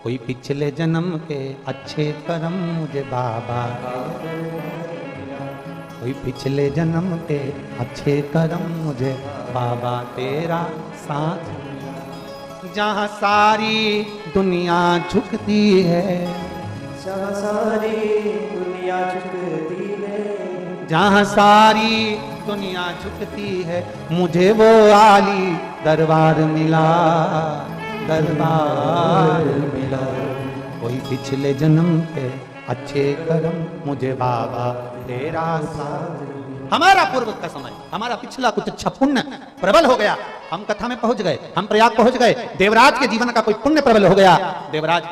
कोई पिछले जन्म के अच्छे कर्म मुझे बाबा, कोई पिछले जन्म के अच्छे कर्म मुझे बाबा तेरा साथ, जहां सारी दुनिया झुकती है, जहां सारी दुनिया झुकती है, जहां सारी दुनिया झुकती है, मुझे वो आली दरबार मिला, दरबार मिला। कोई पिछले जन्म के अच्छे कर्म मुझे बाबा तेरा साथ। हमारा पूर्व का समय, हमारा पिछला कुछ अच्छा पुण्य प्रबल हो गया, हम कथा में पहुंच गए, हम प्रयाग पहुंच गए, देवराज के जीवन का कोई पुण्य प्रबल हो गया, देवराज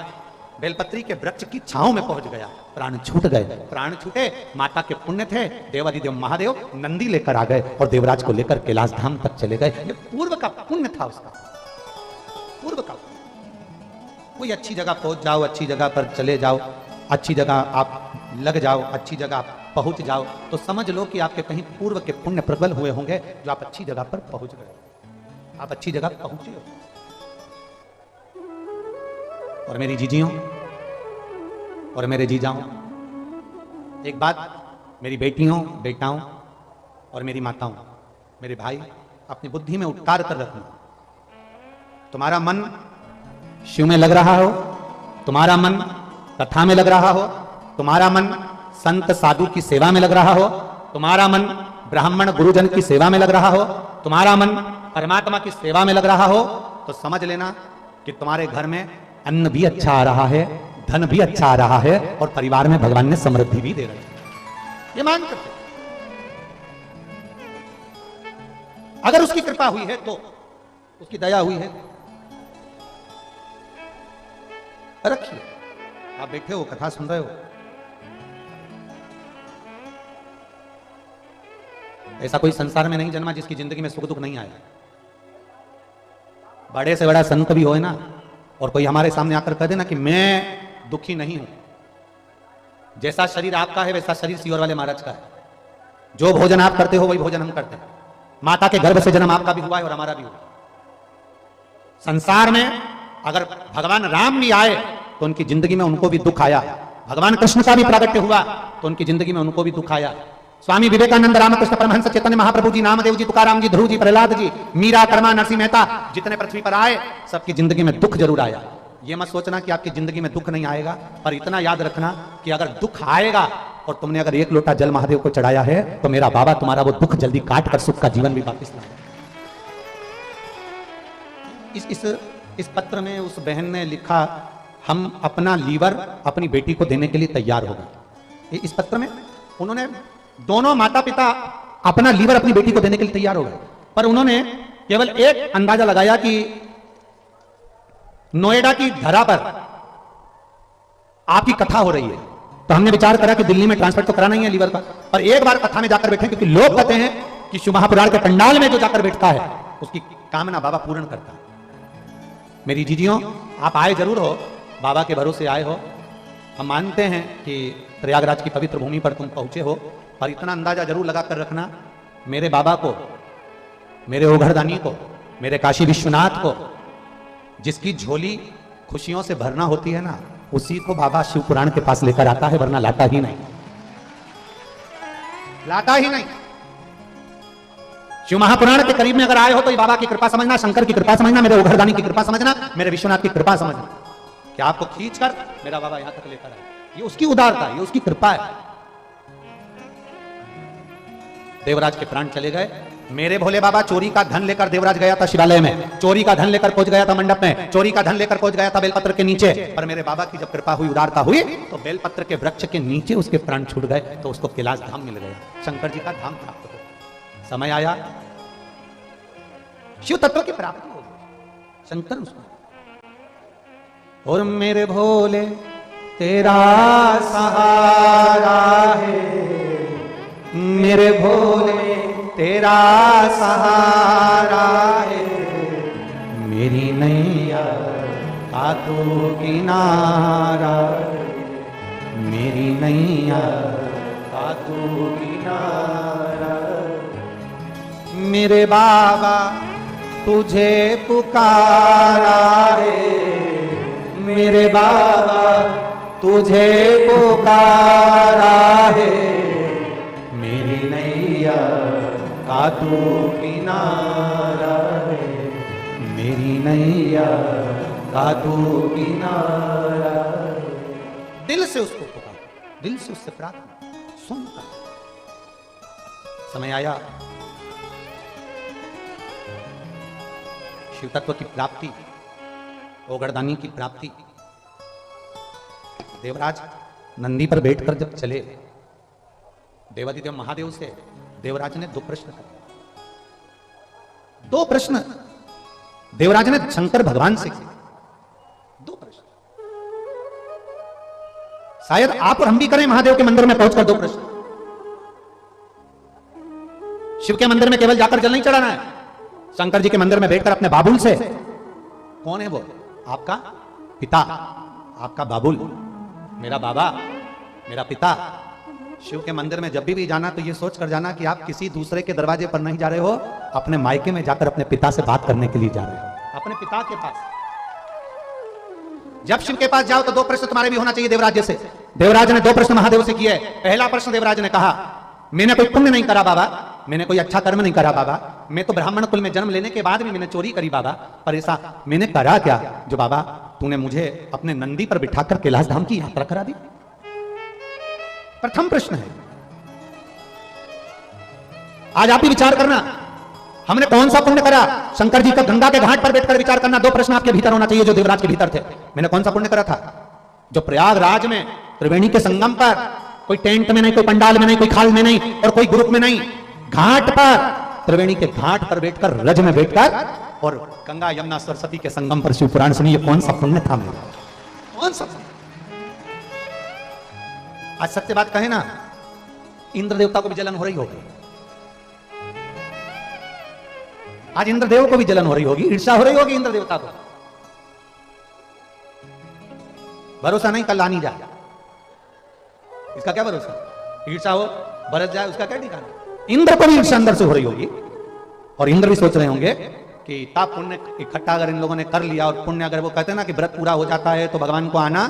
बेलपत्री के वृक्ष की छांव में पहुंच गया, प्राण छूट गए। प्राण छूटे, माता के पुण्य थे, देवाधिदेव महादेव नंदी लेकर आ गए और देवराज को लेकर कैलाश धाम तक चले गए। ये पूर्व का पुण्य था उसका, पूर्व का। कोई अच्छी जगह पहुंच जाओ, अच्छी जगह पर चले जाओ, अच्छी जगह आप लग जाओ, अच्छी जगह आप पहुंच जाओ, तो समझ लो कि आपके कहीं पूर्व के पुण्य प्रबल हुए होंगे जो आप अच्छी जगह पर पहुंच गए, आप अच्छी जगह पहुंचे हो। और मेरी जीजियों और मेरे जीजाओं, एक बात मेरी बेटियों, बेटाओं और मेरी माताओं, मेरे भाई, अपनी बुद्धि में उतार कर रखना, तुम्हारा मन शिव में लग रहा हो, तुम्हारा मन कथा में लग रहा हो, तुम्हारा मन संत साधु की सेवा में लग रहा हो, तुम्हारा मन ब्राह्मण गुरुजन की सेवा में लग रहा हो, तुम्हारा मन परमात्मा की सेवा में लग रहा हो, तो समझ लेना कि तुम्हारे घर में अन्न भी अच्छा आ रहा है, धन भी अच्छा आ रहा है, और परिवार में भगवान ने समृद्धि भी दे रही है। ये मान करते, अगर उसकी कृपा हुई है तो, उसकी दया हुई है। रखिए, आप बैठे हो, कथा सुन रहे हो, ऐसा कोई संसार में नहीं जन्मा जिसकी जिंदगी में सुख दुख नहीं आया। बड़े से बड़ा संत भी हो ना, और कोई हमारे सामने आकर कह देना कि मैं दुखी नहीं हूं, जैसा शरीर आपका है वैसा शरीर सियोर वाले महाराज का है, जो भोजन आप करते हो वही भोजन हम करते हैं, माता के गर्भ से जन्म आपका भी हुआ है और हमारा भी हुआ। संसार में अगर भगवान राम भी आए तो उनकी जिंदगी में उनको भी दुख आया, भगवान कृष्ण का भी प्रागट्य हुआ तो उनकी जिंदगी में उनको भी दुख आया। स्वामी विवेकानंद, रामकृष्ण परमहंस, चैतन्य महाप्रभु जी, नामदेव जी, तुकाराम जी, ध्रुव जी, प्रहलाद जी, मीरा, कर्मा, नरसिंह मेहता, जितने पृथ्वी पर आए सबकी जिंदगी में दुख जरूर आया। ये मत सोचना कि आपकी जिंदगी में दुख नहीं आएगा, पर इतना याद रखना कि अगर दुख आएगा और तुमने अगर एक लोटा जल महादेव को चढ़ाया है तो मेरा बाबा तुम्हारा वो दुख जल्दी काट कर सुख का जीवन भी वापिस लाएगा। इस पत्र में उस बहन ने लिखा, हम अपना लीवर अपनी बेटी को देने के लिए तैयार हो गए। इस पत्र में उन्होंने, दोनों माता पिता अपना लीवर अपनी बेटी को देने के लिए तैयार हो गए, पर उन्होंने केवल एक अंदाजा लगाया कि नोएडा की धरा पर आपकी कथा हो रही है, तो हमने विचार करा कि दिल्ली में ट्रांसफर तो कराना ही है लीवर का, पर एक बार कथा में जाकर बैठे, क्योंकि लोग कहते हैं कि शिव महापुराण के पंडाल में जो जाकर बैठता है उसकी कामना बाबा पूर्ण करता है। मेरी जीजियों, आप आए जरूर हो, बाबा के भरोसे आए हो, हम मानते हैं कि प्रयागराज की पवित्र भूमि पर तुम पहुंचे हो, पर इतना अंदाजा जरूर लगा कर रखना, मेरे बाबा को, मेरे ओघरदानी को, मेरे काशी विश्वनाथ को जिसकी झोली खुशियों से भरना होती है ना, उसी को बाबा शिव पुराण के पास लेकर आता है, वरना लाता ही नहीं, लाता ही नहीं। शिव महापुराण के करीब में अगर आए हो तो ये बाबा की कृपा समझना, शंकर की कृपा समझना, मेरे ओघरदानी की कृपा समझना, मेरे विश्वनाथ की कृपा समझना कि आपको खींचकर मेरा बाबा यहां तक लेकर आए। ये उसकी उदारता है, ये उसकी कृपा है। देवराज के प्राण चले गए, मेरे भोले बाबा चोरी का धन लेकर देवराज गया था शिवालय में, चोरी का धन लेकर पहुंच गया था मंडप में, चोरी का धन लेकर पहुंच गया था बेलपत्र के नीचे, पर मेरे बाबा की जब कृपा हुई, उदारता हुई, तो बेलपत्र के वृक्ष के नीचे उसके प्राण छूट गए, तो उसको कैलाश धाम मिल गया, शंकर जी का धाम प्राप्त हो। समय आया, शिव तत्व की प्राप्ति हो गई, शंकर उसको। और मेरे भोले तेरा सहारा है, मेरे भोले तेरा सहारा है, मेरी नैया का तू किनारा, मेरी नैया का तू किनारा, मेरे बाबा तुझे पुकारा है, मेरे बाबा तुझे पुकारा है, मेरी नैया का तू किनारा है, मेरी नैया का तू किनारा है। दिल से उसको पुकार, दिल से उससे प्रार्थना सुनता। समय आया, शिव तत्व की प्राप्ति, ओघरदानी की प्राप्ति। देवराज नंदी पर बैठकर जब चले, देवादिदेव महादेव से देवराज ने दो प्रश्न किए, दो प्रश्न देवराज ने शंकर भगवान से किए, दो प्रश्न। शायद आप और हम भी करें महादेव के मंदिर में पहुंचकर दो प्रश्न। शिव के मंदिर में केवल जाकर जल नहीं चढ़ाना है, शंकर जी के मंदिर में बैठकर अपने बाबुल से, कौन है वो? आपका पिता, आपका बाबुल, मेरा बाबा, मेरा पिता। शिव के मंदिर में जब भी जाना तो ये सोच कर जाना कि आप किसी दूसरे के दरवाजे पर नहीं जा रहे हो, अपने मायके में जाकर अपने पिता से बात करने के लिए जा रहे हो, अपने पिता के पास। जब शिव के पास जाओ तो दो प्रश्न तुम्हारे भी होना चाहिए देवराज से। देवराज ने दो प्रश्न महादेव से किए। पहला प्रश्न देवराज ने कहा, मैंने कोई पुण्य नहीं करा बाबा, मैंने कोई अच्छा कर्म नहीं करा बाबा, मैं तो ब्राह्मण कुल में जन्म लेने के बाद भी मैंने चोरी करी बाबा, पर ऐसा मैंने करा क्या जो बाबा तूने मुझे अपने नंदी पर बिठाकर कैलाश धाम की यात्रा करा दी? प्रथम प्रश्न है। आज आप ही विचार करना, हमने कौन सा पुण्य करा? शंकर जी का गंगा के घाट पर बैठकर विचार करना। दो प्रश्न आपके भीतर होना चाहिए जो देवराज के भीतर थे। मैंने कौन सा पुण्य करा था? जो प्रयागराज में त्रिवेणी के संगम पर, कोई टेंट में नहीं, कोई पंडाल में नहीं, कोई खाल में नहीं और कोई ग्रुप में नहीं, घाट पर, त्रिवेणी के घाट पर बैठकर, रज में बैठकर और गंगा यमुना सरस्वती के संगम पर शिव पुराण सुनिए। कौन सा पुण्य था मेरा? कौन सा? आज सत्य बात कहे ना, इंद्र देवता को भी जलन हो रही होगी, आज इंद्रदेव को भी जलन हो रही होगी, ईर्ष्या हो रही होगी इंद्र देवता को। भरोसा नहीं, कल आनी जाए, इसका क्या भरोसा? ईर्ष्या हो, बरस जाए, उसका क्या ठिकाना? इंद्र को भी ईर्ष्या अंदर से हो रही होगी और इंद्र भी सोच रहे होंगे कि इतना पुण्य इकट्ठा अगर इन लोगों ने कर लिया, और पुण्य अगर वो कहते हैं ना कि व्रत पूरा हो जाता है तो भगवान को आना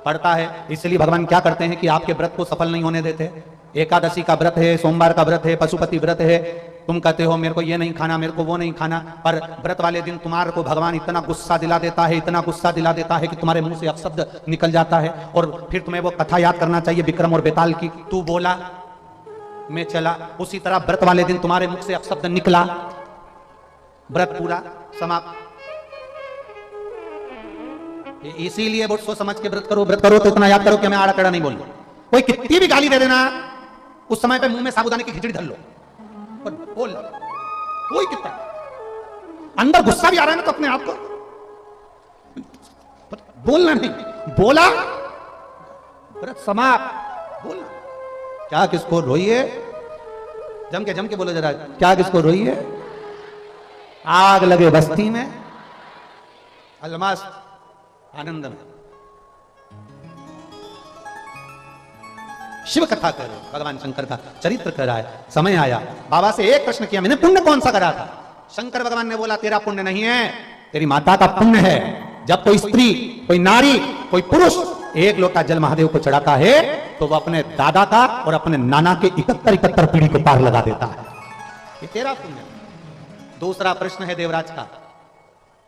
पड़ता है, इसलिए भगवान क्या करते हैं कि आपके व्रत को सफल नहीं होने देते। एकादशी का व्रत है, सोमवार का व्रत है, पशुपति व्रत है, तुम कहते हो मेरे को ये नहीं खाना, मेरे को वो नहीं खाना, पर व्रत वाले दिन तुम्हारे को भगवान इतना गुस्सा दिला देता है, इतना गुस्सा दिला देता है कि तुम्हारे मुंह से अपशब्द निकल जाता है, और फिर तुम्हें वो कथा याद करना चाहिए विक्रम और बेताल की, तू बोला मैं चला। उसी तरह व्रत वाले दिन तुम्हारे मुख से अपशब्द निकला, व्रत पूरा समाप्त। इसीलिए बहुत सोच समझ के व्रत करो, व्रत करो तो इतना याद करो कि मैं आड़ा कड़ा नहीं बोल। कोई कितनी भी गाली दे देना, उस समय पे मुंह में साबुदाने की खिचड़ी धर लो और बोल, कोई कितना अंदर गुस्सा भी आ रहा है ना तो अपने आप को बोलना नहीं, बोला व्रत समाप्त। बोलना क्या किसको रोइए, जम के बोलो जरा, क्या किसको रोइए? आग लगे बस्ती में, अलमास आनंद में। शिव कथा कर रहे, भगवान शंकर का चरित्र कर रहा है। समय आया, बाबा से एक प्रश्न किया, मैंने पुण्य कौन सा करा था? शंकर भगवान ने बोला तेरा पुण्य नहीं है, तेरी माता का पुण्य है। जब कोई स्त्री, कोई नारी, कोई पुरुष एक लोटा जल महादेव को चढ़ाता है तो वह अपने दादा का और अपने नाना के 71 पीढ़ी को पार लगा देता है। ये तेरा पुण्य। दूसरा प्रश्न है देवराज का,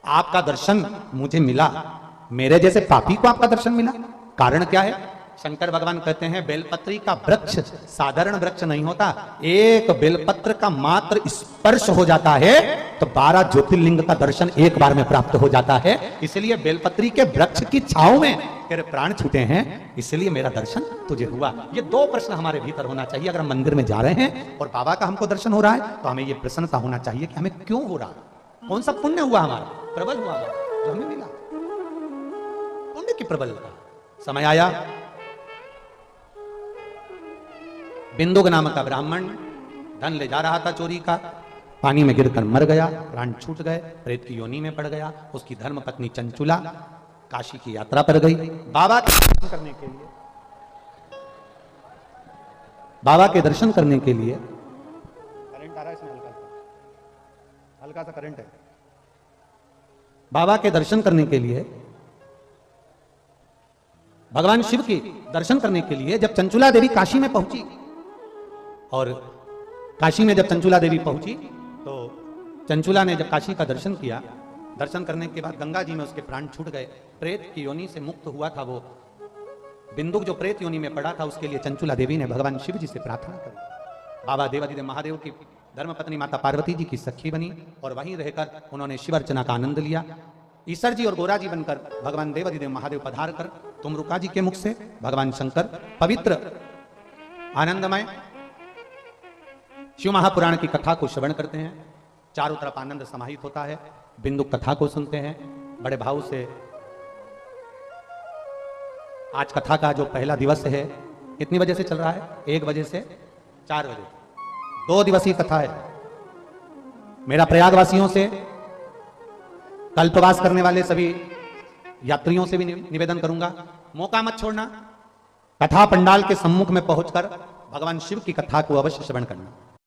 आपका दर्शन मुझे मिला, मेरे जैसे पापी को आपका दर्शन मिला, कारण क्या है? शंकर भगवान कहते हैं बेलपत्री का वृक्ष साधारण वृक्ष नहीं होता, एक बेलपत्र का मात्र स्पर्श हो जाता है तो 12 ज्योतिर्लिंग का दर्शन एक बार में प्राप्त हो जाता है। इसलिए बेलपत्री के वृक्ष की छांव में तेरे प्राण छूटे हैं, इसलिए मेरा दर्शन तुझे हुआ। ये दो प्रश्न हमारे भीतर होना चाहिए। अगर हम मंदिर में जा रहे हैं और बाबा का हमको दर्शन हो रहा है तो हमें ये प्रसन्नता होना चाहिए कि हमें क्यों हो रहा है, कौन सा पुण्य हुआ हमारा, प्रबल हुआ हमारा जो हमें मिला, पुण्य की प्रबलता। समय आया, बिंदुक नामक का ब्राह्मण धन ले जा रहा था चोरी का, पानी में गिरकर मर गया, प्राण छूट गए, प्रेत की योनि में पड़ गया। उसकी धर्म पत्नी चंचुला काशी की यात्रा पर गई बाबा के दर्शन करने के लिए। बाबा के दर्शन करने के लिए करंट आ रहा है इसमें, हल्का सा करंट है। बाबा के दर्शन करने के लिए, भगवान शिव के दर्शन करने के लिए जब चंचुला देवी काशी में पहुंची, और काशी में जब चंचुला देवी पहुंची तो चंचुला ने जब काशी का दर्शन किया, दर्शन करने के बाद गंगा जी में उसके प्राण छूट गए, प्रेत की योनि से मुक्त हुआ था वो बिंदुक, जो प्रेत योनि में पड़ा था, उसके लिए चंचुला देवी ने भगवान शिव जी से प्रार्थना करी। बाबा देवादिदेव महादेव की धर्मपत्नी माता पार्वती जी की सखी बनी और वहीं रहकर उन्होंने शिव अर्चना का आनंद लिया। ईश्वर जी और गोरा जी बनकर भगवान देवादिदेव महादेव पधार कर तुमरुका जी के मुख से भगवान शंकर पवित्र आनंदमय शिव महापुराण की कथा को श्रवण करते हैं। चारों तरफ आनंद समाहित होता है, बिंदु कथा को सुनते हैं बड़े भाव से। आज कथा का जो पहला दिवस है, कितनी बजे से चल रहा है? 1 बजे से 4 बजे, 2 दिवसीय कथा है। मेरा प्रयागवासियों से, कल्पवास करने वाले सभी यात्रियों से भी निवेदन करूंगा, मौका मत छोड़ना, कथा पंडाल के सम्मुख में पहुंचकर भगवान शिव की कथा को अवश्य श्रवण करना।